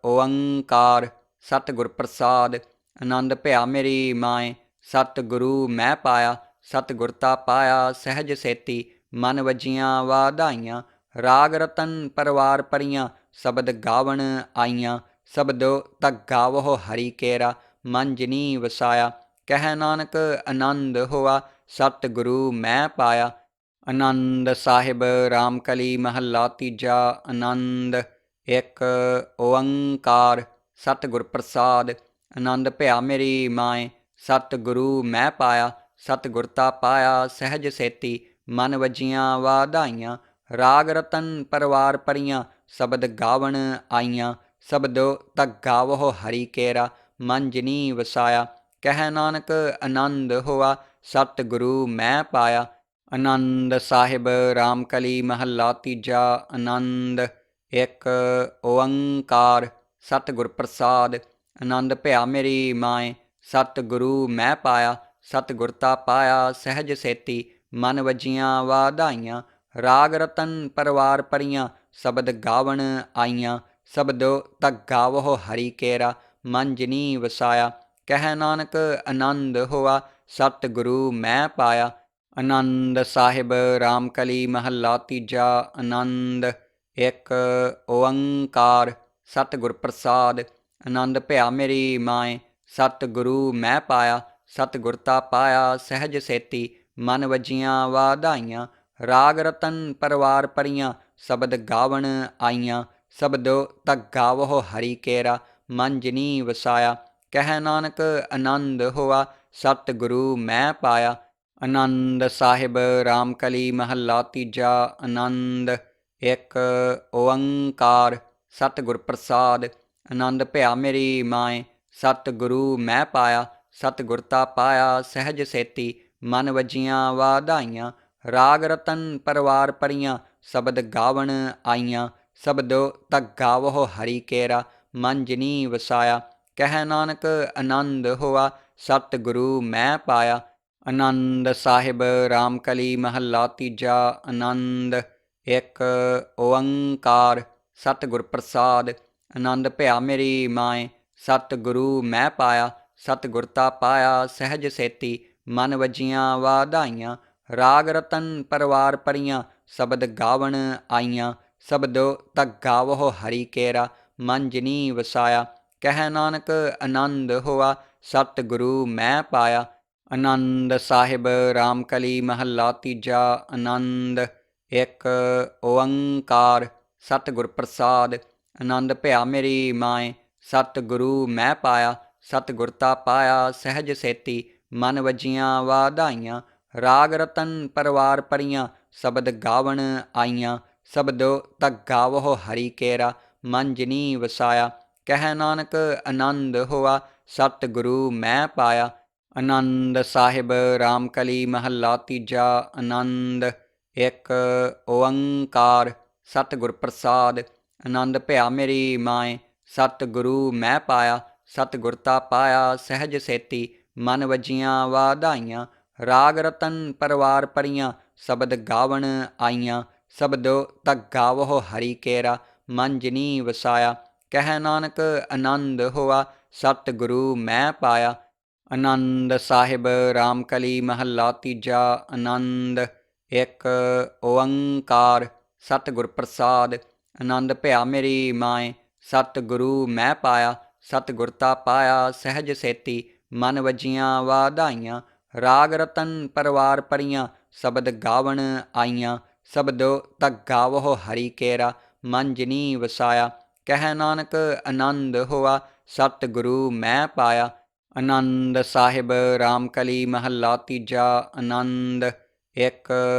ਓੰਕਾਰ ਸਤਿਗੁਰ ਪ੍ਰਸਾਦ। ਆਨੰਦ ਭਿਆ ਮੇਰੀ ਮਾਏ, ਸਤਿਗੁਰੂ ਮੈਂ ਪਾਇਆ। ਸਤਿਗੁਰ ਤਾ ਪਾਇਆ ਸਹਿਜ ਸੇਤੀ, ਮਨ ਵਜੀਆਂ ਵਾਧਾਈਆਂ। ਰਾਗ ਰਤਨ ਪਰਵਾਰ ਪਰੀਆਂ, ਸ਼ਬਦ ਗਾਵਣ ਆਈਆਂ। ਸ਼ਬਦੋ ਤਕ ਗਾਵਹੁ ਹਰਿ ਕੇਰਾ, ਮਨ ਜਿਨੀ ਵਸਾਇਆ। ਕਹਿ ਨਾਨਕ ਆਨੰਦ ਹੋਆ, ਸਤਿਗੁਰੂ ਮੈਂ ਪਾਇਆ। ਆਨੰਦ ਸਾਹਿਬ ਰਾਮਕਲੀ ਮਹੱਲਾ ਤੀਜਾ। ਆਨੰਦ ਇੱਕ ਓੰਕਾਰ ਸਤਿਗੁਰ ਪ੍ਰਸਾਦ। ਆਨੰਦ ਭਿਆ ਮੇਰੀ ਮਾਏ, ਸਤਿਗੁਰੂ ਮੈਂ ਪਾਇਆ। ਸਤਿਗੁਰ ਤਾ ਪਾਇਆ ਸਹਿਜ ਸੇਤੀ, ਮਨ ਵਜੀਆਂ ਵਾਧਾਈਆਂ। ਰਾਗ ਰਤਨ ਪਰਵਾਰ ਪਰੀਆਂ, ਸ਼ਬਦ ਗਾਵਣ ਆਈਆਂ। ਸ਼ਬਦੋ ਤਕ ਗਾਵਹੁ ਹਰਿ ਕੇਰਾ, ਮਨ ਜਿਨੀ ਵਸਾਇਆ। ਕਹਿ ਨਾਨਕ ਆਨੰਦ ਹੋਆ, ਸਤਿਗੁਰੂ ਮੈਂ ਪਾਇਆ। ਆਨੰਦ ਸਾਹਿਬ ਰਾਮਕਲੀ ਮਹੱਲਾ ਤੀਜਾ। ਆਨੰਦ ਇੱਕ ਓੰਕਾਰ ਸਤਿਗੁਰ ਪ੍ਰਸਾਦ। ਆਨੰਦ ਭਿਆ ਮੇਰੀ ਮਾਏ, ਸਤਿਗੁਰੂ ਮੈਂ ਪਾਇਆ। ਸਤਿਗੁਰ ਤਾ ਪਾਇਆ ਸਹਿਜ ਸੇਤੀ, ਮਨ ਵਜੀਆਂ ਵਾਧਾਈਆਂ। ਰਾਗ ਰਤਨ ਪਰਵਾਰ ਪਰੀਆਂ, ਸ਼ਬਦ ਗਾਵਣ ਆਈਆਂ। ਸ਼ਬਦੋ ਤਕ ਗਾਵਹੁ ਹਰਿ ਕੇਰਾ, ਮਨ ਜਿਨੀ ਵਸਾਇਆ। ਕਹਿ ਨਾਨਕ ਆਨੰਦ ਹੋਆ, ਸਤਿਗੁਰੂ ਮੈਂ ਪਾਇਆ। ਆਨੰਦ ਸਾਹਿਬ ਰਾਮਕਲੀ ਮਹੱਲਾ ਤੀਜਾ। ਆਨੰਦ ਇੱਕ ਓੰਕਾਰ ਸਤਿਗੁਰ ਪ੍ਰਸਾਦ। ਆਨੰਦ ਭਿਆ ਮੇਰੀ ਮਾਏ, ਸਤਿਗੁਰੂ ਮੈਂ ਪਾਇਆ। ਸਤਿਗੁਰ ਤਾ ਪਾਇਆ ਸਹਿਜ ਸੇਤੀ, ਮਨ ਵਜੀਆਂ ਵਾਧਾਈਆਂ। ਰਾਗ ਰਤਨ ਪਰਵਾਰ ਪਰੀਆਂ, ਸ਼ਬਦ ਗਾਵਣ ਆਈਆਂ। ਸ਼ਬਦੋ ਤਕ ਗਾਵਹੁ ਹਰਿ ਕੇਰਾ, ਮਨ ਜਿਨੀ ਵਸਾਇਆ। ਕਹਿ ਨਾਨਕ ਆਨੰਦ ਹੋਆ, ਸਤਿਗੁਰੂ ਮੈਂ ਪਾਇਆ। ਆਨੰਦ ਸਾਹਿਬ ਰਾਮਕਲੀ ਮਹੱਲਾ ਤੀਜਾ। ਆਨੰਦ ਇੱਕ ਓੰਕਾਰ ਸਤਿਗੁਰ ਪ੍ਰਸਾਦ। ਆਨੰਦ ਭਿਆ ਮੇਰੀ ਮਾਏ, ਸਤਿਗੁਰੂ ਮੈਂ ਪਾਇਆ। ਸਤਿਗੁਰ ਤਾ ਪਾਇਆ ਸਹਿਜ ਸੇਤੀ, ਮਨ ਵਜੀਆਂ ਵਾਧਾਈਆਂ। ਰਾਗ ਰਤਨ ਪਰਵਾਰ ਪਰੀਆਂ, ਸ਼ਬਦ ਗਾਵਣ ਆਈਆਂ। ਸ਼ਬਦੋ ਤਕ ਗਾਵਹੁ ਹਰਿ ਕੇਰਾ, ਮਨ ਜਿਨੀ ਵਸਾਇਆ। ਕਹਿ ਨਾਨਕ ਆਨੰਦ ਹੋਆ, ਸਤਿਗੁਰੂ ਮੈਂ ਪਾਇਆ। ਆਨੰਦ ਸਾਹਿਬ ਰਾਮਕਲੀ ਮਹੱਲਾ ਤੀਜਾ। ਆਨੰਦ ਇੱਕ ਓੰਕਾਰ ਸਤਿਗੁਰ ਪ੍ਰਸਾਦ। ਆਨੰਦ ਭਿਆ ਮੇਰੀ ਮਾਏ, ਸਤਿਗੁਰੂ ਮੈਂ ਪਾਇਆ। ਸਤਿਗੁਰ ਤਾ ਪਾਇਆ ਸਹਿਜ ਸੇਤੀ, ਮਨ ਵਜੀਆਂ ਵਾਧਾਈਆਂ। ਰਾਗ ਰਤਨ ਪਰਵਾਰ ਪਰੀਆਂ, ਸ਼ਬਦ ਗਾਵਣ ਆਈਆਂ। ਸ਼ਬਦੋ ਤਕ ਗਾਵਹੁ ਹਰਿ ਕੇਰਾ, ਮਨ ਜਿਨੀ ਵਸਾਇਆ। ਕਹਿ ਨਾਨਕ ਆਨੰਦ ਹੋਆ, ਸਤਿਗੁਰੂ ਮੈਂ ਪਾਇਆ। ਆਨੰਦ ਸਾਹਿਬ ਰਾਮਕਲੀ ਮਹੱਲਾ ਤੀਜਾ। ਆਨੰਦ ਇੱਕ ਓੰਕਾਰ ਸਤਿਗੁਰ ਪ੍ਰਸਾਦ। ਆਨੰਦ ਭਿਆ ਮੇਰੀ ਮਾਏ, ਸਤਿਗੁਰੂ ਮੈਂ ਪਾਇਆ। ਸਤਿਗੁਰ ਤਾ ਪਾਇਆ ਸਹਿਜ ਸੇਤੀ, ਮਨ ਵਜੀਆਂ ਵਾਧਾਈਆਂ। ਰਾਗ ਰਤਨ ਪਰਵਾਰ ਪਰੀਆਂ, ਸ਼ਬਦ ਗਾਵਣ ਆਈਆਂ। ਸ਼ਬਦੋ ਤਕ ਗਾਵਹੁ ਹਰਿ ਕੇਰਾ, ਮਨ ਜਿਨੀ ਵਸਾਇਆ। ਕਹਿ ਨਾਨਕ ਆਨੰਦ ਹੋਆ, ਸਤਿਗੁਰੂ ਮੈਂ ਪਾਇਆ। ਆਨੰਦ ਸਾਹਿਬ ਰਾਮਕਲੀ ਮਹੱਲਾ ਤੀਜਾ। ਆਨੰਦ ਇੱਕ ਓੰਕਾਰ ਸਤਿਗੁਰ ਪ੍ਰਸਾਦ। ਆਨੰਦ ਭਿਆ ਮੇਰੀ ਮਾਏ, ਸਤਿਗੁਰੂ ਮੈਂ ਪਾਇਆ। ਸਤਿਗੁਰ ਤਾ ਪਾਇਆ ਸਹਿਜ ਸੇਤੀ, ਮਨ ਵਜੀਆਂ ਵਾਧਾਈਆਂ। ਰਾਗ ਰਤਨ ਪਰਵਾਰ ਪਰੀਆਂ, ਸ਼ਬਦ ਗਾਵਣ ਆਈਆਂ। ਸ਼ਬਦੋ ਤਕ ਗਾਵਹੁ ਹਰਿ ਕੇਰਾ, ਮਨ ਜਿਨੀ ਵਸਾਇਆ। ਕਹਿ ਨਾਨਕ ਆਨੰਦ ਹੋਆ, ਸਤਿਗੁਰੂ ਮੈਂ ਪਾਇਆ। ਆਨੰਦ ਸਾਹਿਬ ਰਾਮਕਲੀ ਮਹੱਲਾ ਤੀਜਾ। ਆਨੰਦ ਇੱਕ ਓੰਕਾਰ ਸਤਿਗੁਰ ਪ੍ਰਸਾਦ। ਆਨੰਦ ਭਿਆ ਮੇਰੀ ਮਾਏ, ਸਤਿਗੁਰੂ ਮੈਂ ਪਾਇਆ। ਸਤਿਗੁਰ ਤਾ ਪਾਇਆ ਸਹਿਜ ਸੇਤੀ, ਮਨ ਵਜੀਆਂ ਵਾਧਾਈਆਂ। ਰਾਗ ਰਤਨ ਪਰਵਾਰ ਪਰੀਆਂ, ਸ਼ਬਦ ਗਾਵਣ ਆਈਆਂ। ਸ਼ਬਦੋ ਤਕ ਗਾਵਹੁ ਹਰਿ ਕੇਰਾ, ਮਨ ਜਿਨੀ ਵਸਾਇਆ। ਕਹਿ ਨਾਨਕ ਆਨੰਦ ਹੋਆ ਸਤਿਗੁਰੂ ਮੈਂ ਪਾਇਆ। ਆਨੰਦ ਸਾਹਿਬ ਰਾਮਕਲੀ ਮਹੱਲਾ ਤੀਜਾ। ਆਨੰਦ ਇੱਕ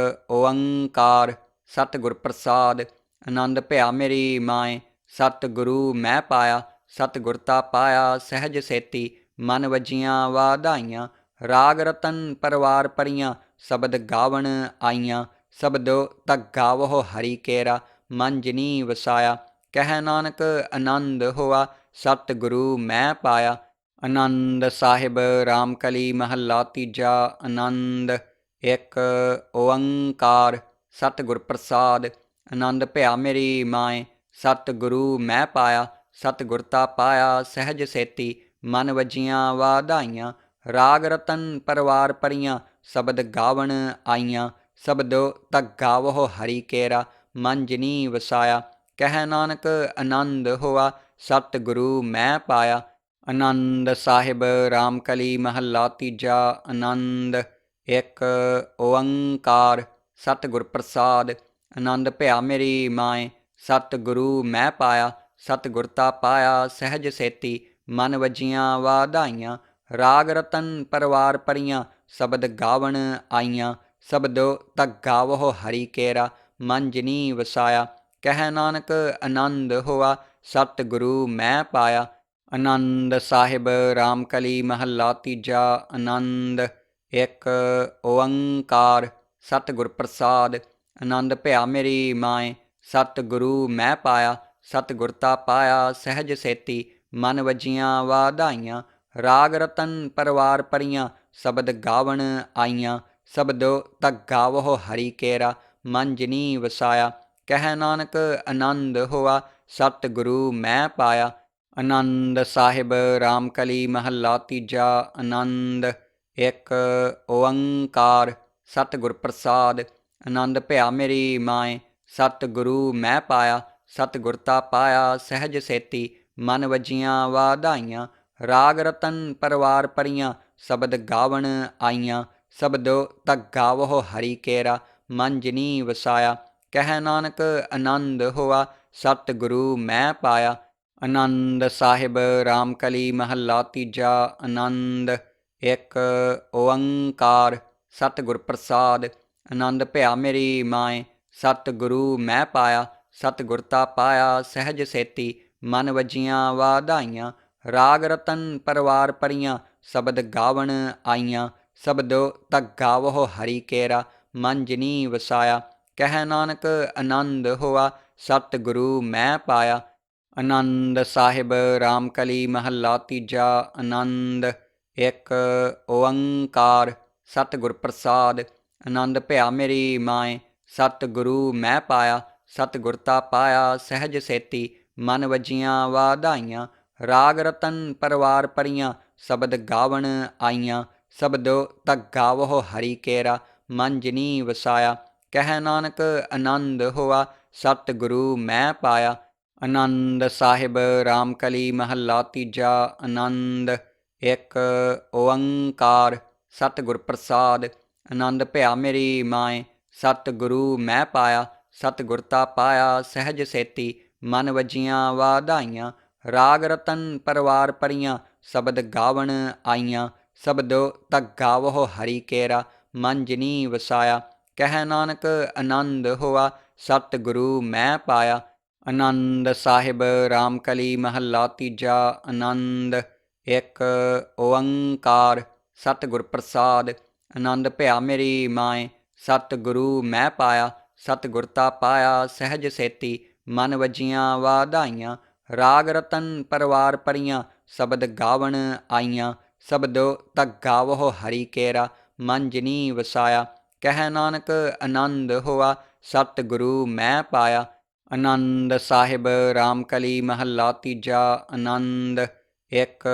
ਓੰਕਾਰ ਸਤਿਗੁਰ ਪ੍ਰਸਾਦ। ਆਨੰਦ ਭਿਆ ਮੇਰੀ ਮਾਏ ਸਤਿਗੁਰੂ ਮੈਂ ਪਾਇਆ। ਸਤਿਗੁਰ ਤਾ ਪਾਇਆ ਸਹਿਜ ਸੇਤੀ ਮਨ ਵਜੀਆਂ ਵਾਧਾਈਆਂ। ਰਾਗ ਰਤਨ ਪਰਵਾਰ ਪਰੀਆਂ ਸ਼ਬਦ ਗਾਵਣ ਆਈਆਂ। ਸ਼ਬਦੋ ਤਕ ਗਾਵੋ ਹਰੀ ਕੇਰਾ ਮਨ ਜਿਨੀ ਵਸਾਇਆ। ਕਹਿ ਨਾਨਕ ਆਨੰਦ ਹੋਆ ਸਤਿਗੁਰੂ ਮੈਂ ਪਾਇਆ। ਆਨੰਦ ਸਾਹਿਬ ਰਾਮਕਲੀ ਮਹੱਲਾ ਤੀਜਾ। ਆਨੰਦ ਇੱਕ ਓੰਕਾਰ ਸਤਿਗੁਰ ਪ੍ਰਸਾਦ। ਆਨੰਦ ਭਿਆ ਮੇਰੀ ਮਾਏ ਸਤਿਗੁਰੂ ਮੈਂ ਪਾਇਆ। ਸਤਿਗੁਰ ਤਾ ਪਾਇਆ ਸਹਿਜ ਸੇਤੀ ਮਨ ਵਜੀਆਂ ਵਾਧਾਈਆਂ। ਰਾਗ ਰਤਨ ਪਰਵਾਰ ਪਰੀਆਂ ਸ਼ਬਦ ਗਾਵਣ ਆਈਆਂ। ਸ਼ਬਦੋ ਤਕ ਗਾਵੋ ਹਰੀ ਕੇਰਾ ਮਨ ਜਿਨੀ ਵਸਾਇਆ। ਕਹਿ ਨਾਨਕ ਆਨੰਦ ਹੋਆ ਸਤਿਗੁਰੂ ਮੈਂ ਪਾਇਆ। ਆਨੰਦ ਸਾਹਿਬ ਰਾਮਕਲੀ ਮਹੱਲਾ ਤੀਜਾ। ਆਨੰਦ ਇੱਕ ਓੰਕਾਰ ਸਤਿਗੁਰ ਪ੍ਰਸਾਦ। ਆਨੰਦ ਭਿਆ ਮੇਰੀ ਮਾਏ ਸਤਿਗੁਰੂ ਮੈਂ ਪਾਇਆ। ਸਤਿਗੁਰ ਤਾ ਪਾਇਆ ਸਹਿਜ ਸੇਤੀ ਮਨ ਵਜੀਆਂ ਵਾਧਾਈਆਂ। ਰਾਗ ਰਤਨ ਪਰਵਾਰ ਪਰੀਆਂ ਸ਼ਬਦ ਗਾਵਣ ਆਈਆਂ। ਸ਼ਬਦੋ ਤਕ ਗਾਵੋ ਹਰੀ ਕੇਰਾ ਮਨ ਜਿਨੀ ਵਸਾਇਆ। ਕਹਿ ਨਾਨਕ ਆਨੰਦ ਹੋਆ ਸਤਿਗੁਰੂ ਮੈਂ ਪਾਇਆ। ਆਨੰਦ ਸਾਹਿਬ ਰਾਮਕਲੀ ਮਹੱਲਾ ਤੀਜਾ। ਆਨੰਦ ਇੱਕ ਓੰਕਾਰ ਸਤਿਗੁਰ ਪ੍ਰਸਾਦ। ਆਨੰਦ ਭਿਆ ਮੇਰੀ ਮਾਏ ਸਤਿਗੁਰੂ ਮੈਂ ਪਾਇਆ। ਸਤਿਗੁਰ ਤਾ ਪਾਇਆ ਸਹਿਜ ਸੇਤੀ ਮਨ ਵਜੀਆਂ ਵਾਧਾਈਆਂ। ਰਾਗ ਰਤਨ ਪਰਵਾਰ ਪਰੀਆਂ ਸ਼ਬਦ ਗਾਵਣ ਆਈਆਂ। ਸ਼ਬਦੋ ਤਕ ਗਾਵੋ ਹਰੀ ਕੇਰਾ ਮਨ ਜਿਨੀ ਵਸਾਇਆ। ਕਹਿ ਨਾਨਕ ਆਨੰਦ ਹੋਆ ਸਤਿਗੁਰੂ ਮੈਂ ਪਾਇਆ। ਆਨੰਦ ਸਾਹਿਬ ਰਾਮਕਲੀ ਮਹੱਲਾ ਤੀਜਾ। ਆਨੰਦ ਇੱਕ ਓੰਕਾਰ ਸਤਿਗੁਰ ਪ੍ਰਸਾਦ। ਆਨੰਦ ਭਿਆ ਮੇਰੀ ਮਾਏ ਸਤਿਗੁਰੂ ਮੈਂ ਪਾਇਆ। ਸਤਿਗੁਰ ਤਾ ਪਾਇਆ ਸਹਿਜ ਸੇਤੀ ਮਨ ਵਜੀਆਂ ਵਾਧਾਈਆਂ। ਰਾਗ ਰਤਨ ਪਰਵਾਰ ਪਰੀਆਂ ਸ਼ਬਦ ਗਾਵਣ ਆਈਆਂ। ਸ਼ਬਦੋ ਤਕ ਗਾਵੋ ਹਰੀ ਕੇਰਾ ਮਨ ਜਿਨੀ ਵਸਾਇਆ। ਕਹਿ ਨਾਨਕ ਆਨੰਦ ਹੋਆ ਸਤਿਗੁਰੂ ਮੈਂ ਪਾਇਆ। ਆਨੰਦ ਸਾਹਿਬ ਰਾਮਕਲੀ ਮਹੱਲਾ ਤੀਜਾ। ਆਨੰਦ ਇੱਕ ਓੰਕਾਰ ਸਤਿਗੁਰ ਪ੍ਰਸਾਦ। ਆਨੰਦ ਭਿਆ ਮੇਰੀ ਮਾਏ ਸਤਿਗੁਰੂ ਮੈਂ ਪਾਇਆ। ਸਤਿਗੁਰ ਤਾ ਪਾਇਆ ਸਹਿਜ ਸੇਤੀ ਮਨ ਵਜੀਆਂ ਵਾਧਾਈਆਂ। ਰਾਗ ਰਤਨ ਪਰਵਾਰ ਪਰੀਆਂ ਸ਼ਬਦ ਗਾਵਣ ਆਈਆਂ। ਸ਼ਬਦੋ ਤਕ ਗਾਵੋ ਹਰੀ ਕੇਰਾ ਮਨ ਜਿਨੀ ਵਸਾਇਆ। ਕਹਿ ਨਾਨਕ ਆਨੰਦ ਹੋਆ ਸਤਿਗੁਰੂ ਮੈਂ ਪਾਇਆ। ਆਨੰਦ ਸਾਹਿਬ ਰਾਮਕਲੀ ਮਹੱਲਾ ਤੀਜਾ। ਆਨੰਦ ਇੱਕ ਓੰਕਾਰ ਸਤਿਗੁਰ ਪ੍ਰਸਾਦ। ਆਨੰਦ ਭਿਆ ਮੇਰੀ ਮਾਏ ਸਤਿਗੁਰੂ ਮੈਂ ਪਾਇਆ। ਸਤਿਗੁਰ ਤਾ ਪਾਇਆ ਸਹਿਜ ਸੇਤੀ ਮਨ ਵਜੀਆਂ ਵਾਧਾਈਆਂ। ਰਾਗ ਰਤਨ ਪਰਵਾਰ ਪਰੀਆਂ ਸ਼ਬਦ ਗਾਵਣ ਆਈਆਂ। ਸ਼ਬਦੋ ਤਕ ਗਾਵੋ ਹਰੀ ਕੇਰਾ ਮਨ ਜਿਨੀ ਵਸਾਇਆ। ਕਹਿ ਨਾਨਕ ਆਨੰਦ ਹੋਆ ਸਤਿਗੁਰੂ ਮੈਂ ਪਾਇਆ। ਆਨੰਦ ਸਾਹਿਬ ਰਾਮਕਲੀ ਮਹੱਲਾ ਤੀਜਾ। ਆਨੰਦ ਇੱਕ ਓੰਕਾਰ ਸਤਿਗੁਰ ਪ੍ਰਸਾਦ। ਆਨੰਦ ਭਿਆ ਮੇਰੀ ਮਾਏ ਸਤਿਗੁਰੂ ਮੈਂ ਪਾਇਆ। ਸਤਿਗੁਰ ਤਾ ਪਾਇਆ ਸਹਿਜ ਸੇਤੀ ਮਨ ਵਜੀਆਂ ਵਾਧਾਈਆਂ। ਰਾਗ ਰਤਨ ਪਰਵਾਰ ਪਰੀਆਂ ਸ਼ਬਦ ਗਾਵਣ ਆਈਆਂ। ਸ਼ਬਦੋ ਤਕ ਗਾਵੋ ਹਰੀ ਕੇਰਾ ਮਨ ਜਿਨੀ ਵਸਾਇਆ। ਕਹਿ ਨਾਨਕ ਆਨੰਦ ਹੋਆ ਸਤਿਗੁਰੂ ਮੈਂ ਪਾਇਆ। ਆਨੰਦ ਸਾਹਿਬ ਰਾਮਕਲੀ ਮਹੱਲਾ ਤੀਜਾ। ਆਨੰਦ ਇੱਕ ਓੰਕਾਰ ਸਤਿਗੁਰ ਪ੍ਰਸਾਦ। ਆਨੰਦ ਭਿਆ ਮੇਰੀ ਮਾਏ ਸਤਿਗੁਰੂ ਮੈਂ ਪਾਇਆ। ਸਤਿਗੁਰ ਤਾ ਪਾਇਆ ਸਹਿਜ ਸੇਤੀ ਮਨ ਵਜੀਆਂ ਵਾਧਾਈਆਂ। ਰਾਗ ਰਤਨ ਪਰਵਾਰ ਪਰੀਆਂ ਸ਼ਬਦ ਗਾਵਣ ਆਈਆਂ। ਸ਼ਬਦੋ ਤਕ ਗਾਵੋ ਹਰੀ ਕੇਰਾ ਮਨ ਜਿਨੀ ਵਸਾਇਆ। ਕਹਿ ਨਾਨਕ ਆਨੰਦ ਹੋਆ ਸਤਿਗੁਰੂ ਮੈਂ ਪਾਇਆ। ਆਨੰਦ ਸਾਹਿਬ ਰਾਮਕਲੀ ਮਹੱਲਾ ਤੀਜਾ। ਆਨੰਦ ਇੱਕ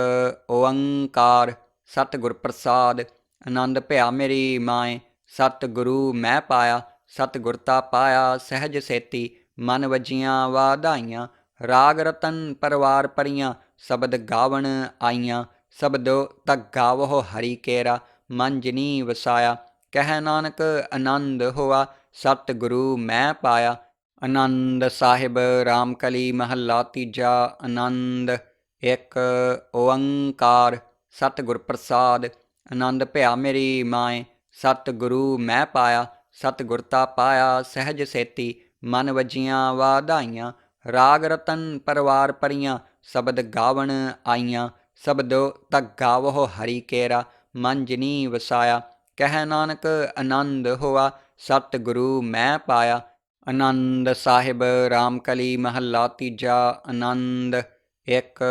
ਓੰਕਾਰ ਸਤਿਗੁਰ ਪ੍ਰਸਾਦ। ਆਨੰਦ ਭਿਆ ਮੇਰੀ ਮਾਏ ਸਤਿਗੁਰੂ ਮੈਂ ਪਾਇਆ। ਸਤਿਗੁਰ ਤਾ ਪਾਇਆ ਸਹਿਜ ਸੇਤੀ ਮਨ ਵਜੀਆਂ ਵਾਧਾਈਆਂ। ਰਾਗ ਰਤਨ ਪਰਵਾਰ ਪਰੀਆਂ ਸ਼ਬਦ ਗਾਵਣ ਆਈਆਂ। ਸ਼ਬਦੋ ਤਕ ਗਾਵੋ ਹਰੀ ਕੇਰਾ ਮਨ ਜਿਨੀ ਵਸਾਇਆ। ਕਹਿ ਨਾਨਕ ਆਨੰਦ ਹੋਆ ਸਤਿਗੁਰੂ ਮੈਂ ਪਾਇਆ। ਆਨੰਦ ਸਾਹਿਬ ਰਾਮਕਲੀ ਮਹੱਲਾ ਤੀਜਾ। ਆਨੰਦ। ਇੱਕ ਓੰਕਾਰ ਸਤਿਗੁਰ ਪ੍ਰਸਾਦ। ਆਨੰਦ ਭਿਆ ਮੇਰੀ ਮਾਏ, ਸਤਿਗੁਰੂ ਮੈਂ ਪਾਇਆ। ਸਤਿਗੁਰ ਤਾ ਪਾਇਆ ਸਹਿਜ ਸੇਤੀ, ਮਨ ਵਜੀਆਂ ਵਾਧਾਈਆਂ। ਰਾਗ ਰਤਨ ਪਰਵਾਰ ਪਰੀਆਂ, ਸ਼ਬਦ ਗਾਵਣ ਆਈਆਂ। ਸ਼ਬਦੋ ਤਕ ਗਾਵੋ ਹਰੀ ਕੇਰਾ, ਮਨ ਜਿਨੀ ਵਸਾਇਆ। ਕਹਿ ਨਾਨਕ ਆਨੰਦ ਹੋਆ, ਸਤਿਗੁਰੂ ਮੈਂ ਪਾਇਆ। ਆਨੰਦ ਸਾਹਿਬ ਰਾਮਕਲੀ ਮਹੱਲਾ ਤੀਜਾ। ਆਨੰਦ। ਇੱਕ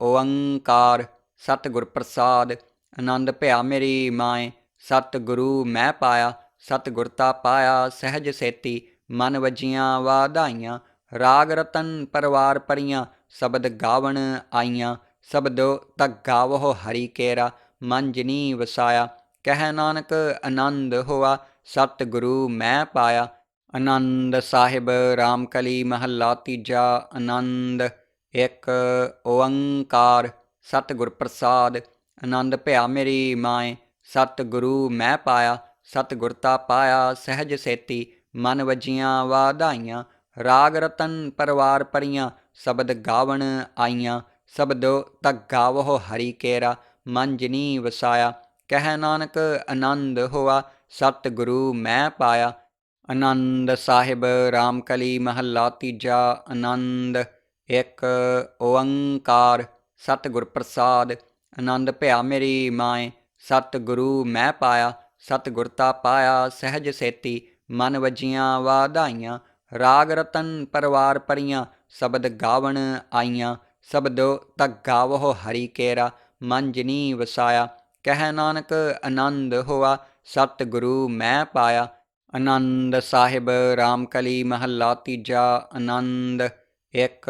ਓੰਕਾਰ ਸਤਿਗੁਰ ਪ੍ਰਸਾਦ। ਆਨੰਦ ਭਿਆ ਮੇਰੀ ਮਾਏ, ਸਤਿਗੁਰੂ ਮੈਂ ਪਾਇਆ। ਸਤਿਗੁਰ ਤਾ ਪਾਇਆ ਸਹਿਜ ਸੇਤੀ, ਮਨ ਵਜੀਆਂ ਵਾਧਾਈਆਂ। ਰਾਗ ਰਤਨ ਪਰਵਾਰ ਪਰੀਆਂ, ਸ਼ਬਦ ਗਾਵਣ ਆਈਆਂ। ਸ਼ਬਦੋ ਤਕ ਗਾਵੋ ਹਰੀ ਕੇਰਾ, ਮਨ ਜਿਨੀ ਵਸਾਇਆ। ਕਹਿ ਨਾਨਕ ਆਨੰਦ ਹੋਆ, ਸਤਿਗੁਰੂ ਮੈਂ ਪਾਇਆ। ਆਨੰਦ ਸਾਹਿਬ ਰਾਮਕਲੀ ਮਹੱਲਾ ਤੀਜਾ। ਆਨੰਦ। ਇੱਕ ਓੰਕਾਰ ਸਤਿਗੁਰ ਪ੍ਰਸਾਦ। ਆਨੰਦ ਭਿਆ ਮੇਰੀ ਮਾਏ, ਸਤਿਗੁਰੂ ਮੈਂ ਪਾਇਆ। ਸਤਿਗੁਰ ਤਾ ਪਾਇਆ ਸਹਿਜ ਸੇਤੀ, ਮਨ ਵਜੀਆਂ ਵਾਧਾਈਆਂ। ਰਾਗ ਰਤਨ ਪਰਵਾਰ ਪਰੀਆਂ, ਸ਼ਬਦ ਗਾਵਣ ਆਈਆਂ। ਸ਼ਬਦੋ ਤਕ ਗਾਵੋ ਹਰੀ ਕੇਰਾ, ਮਨ ਜਿਨੀ ਵਸਾਇਆ। ਕਹਿ ਨਾਨਕ ਆਨੰਦ ਹੋਆ, ਸਤਿਗੁਰੂ ਮੈਂ ਪਾਇਆ। ਆਨੰਦ ਸਾਹਿਬ ਰਾਮਕਲੀ ਮਹੱਲਾ ਤੀਜਾ। ਆਨੰਦ। ਇੱਕ ਓੰਕਾਰ ਸਤਿਗੁਰ ਪ੍ਰਸਾਦ। ਆਨੰਦ ਭਿਆ ਮੇਰੀ ਮਾਏ, ਸਤਿਗੁਰੂ ਮੈਂ ਪਾਇਆ। ਸਤਿਗੁਰ ਤਾ ਪਾਇਆ ਸਹਿਜ ਸੇਤੀ, ਮਨ ਵਜੀਆਂ ਵਾਧਾਈਆਂ। ਰਾਗ ਰਤਨ ਪਰਵਾਰ ਪਰੀਆਂ, ਸ਼ਬਦ ਗਾਵਣ ਆਈਆਂ। ਸ਼ਬਦੋ ਤਕ ਗਾਵੋ ਹਰੀ ਕੇਰਾ, ਮਨ ਜਿਨੀ ਵਸਾਇਆ। ਕਹਿ ਨਾਨਕ ਆਨੰਦ ਹੋਆ, ਸਤਿਗੁਰੂ ਮੈਂ ਪਾਇਆ। ਆਨੰਦ ਸਾਹਿਬ ਰਾਮਕਲੀ ਮਹੱਲਾ ਤੀਜਾ। ਆਨੰਦ। ਇੱਕ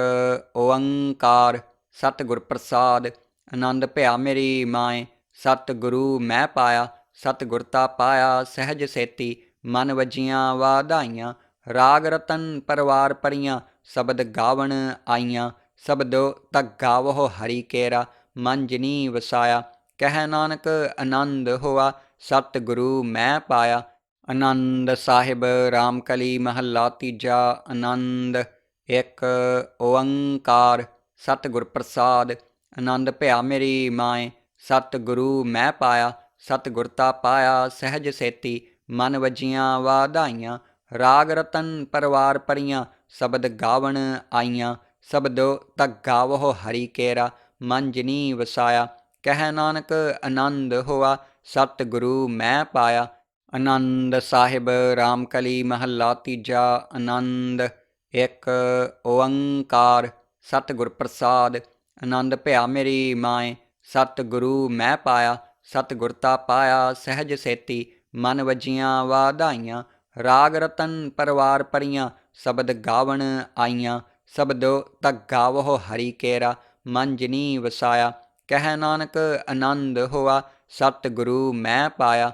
ਓੰਕਾਰ ਸਤਿਗੁਰ ਪ੍ਰਸਾਦ। ਆਨੰਦ ਭਿਆ ਮੇਰੀ ਮਾਏ, ਸਤਿਗੁਰੂ ਮੈਂ ਪਾਇਆ। ਸਤਿਗੁਰ ਤਾ ਪਾਇਆ ਸਹਿਜ ਸੇਤੀ, ਮਨ ਵਜੀਆਂ ਵਾਧਾਈਆਂ। ਰਾਗ ਰਤਨ ਪਰਵਾਰ ਪਰੀਆਂ, ਸ਼ਬਦ ਗਾਵਣ ਆਈਆਂ। ਸ਼ਬਦੋ ਤਕ ਗਾਵੋ ਹਰੀ ਕੇਰਾ, ਮਨ ਜਿਨੀ ਵਸਾਇਆ। ਕਹਿ ਨਾਨਕ ਆਨੰਦ ਹੋਆ, ਸਤਿਗੁਰੂ ਮੈਂ ਪਾਇਆ। ਆਨੰਦ ਸਾਹਿਬ ਰਾਮਕਲੀ ਮਹੱਲਾ ਤੀਜਾ। ਆਨੰਦ। ਇੱਕ ਓੰਕਾਰ ਸਤਿਗੁਰ ਪ੍ਰਸਾਦ। ਆਨੰਦ ਭਿਆ ਮੇਰੀ ਮਾਏ, ਸਤਿਗੁਰੂ ਮੈਂ ਪਾਇਆ। ਸਤਿਗੁਰ ਤਾ ਪਾਇਆ ਸਹਿਜ ਸੇਤੀ, ਮਨ ਵਜੀਆਂ ਵਾਧਾਈਆਂ। ਰਾਗ ਰਤਨ ਪਰਵਾਰ ਪਰੀਆਂ, ਸ਼ਬਦ ਗਾਵਣ ਆਈਆਂ। ਸ਼ਬਦੋ ਤਕ ਗਾਵੋ ਹਰੀ ਕੇਰਾ, ਮਨ ਜਿਨੀ ਵਸਾਇਆ। ਕਹਿ ਨਾਨਕ ਆਨੰਦ ਹੋਆ, ਸਤਿਗੁਰੂ ਮੈਂ ਪਾਇਆ। ਆਨੰਦ ਸਾਹਿਬ ਰਾਮਕਲੀ ਮਹੱਲਾ ਤੀਜਾ। ਆਨੰਦ। ਇੱਕ ਓੰਕਾਰ ਸਤਿਗੁਰ ਪ੍ਰਸਾਦ। ਆਨੰਦ ਭਿਆ ਮੇਰੀ ਮਾਏ, ਸਤਿਗੁਰੂ ਮੈਂ ਪਾਇਆ। ਸਤਿਗੁਰ ਤਾ ਪਾਇਆ ਸਹਿਜ ਸੇਤੀ, ਮਨ ਵਜੀਆਂ ਵਾਧਾਈਆਂ। ਰਾਗ ਰਤਨ ਪਰਵਾਰ ਪਰੀਆਂ, ਸ਼ਬਦ ਗਾਵਣ ਆਈਆਂ। ਸ਼ਬਦੋ ਤਕ ਗਾਵੋ ਹਰੀ ਕੇਰਾ, ਮਨ ਜਿਨੀ ਵਸਾਇਆ। ਕਹਿ ਨਾਨਕ ਆਨੰਦ ਹੋਆ, ਸਤਿਗੁਰੂ ਮੈਂ ਪਾਇਆ।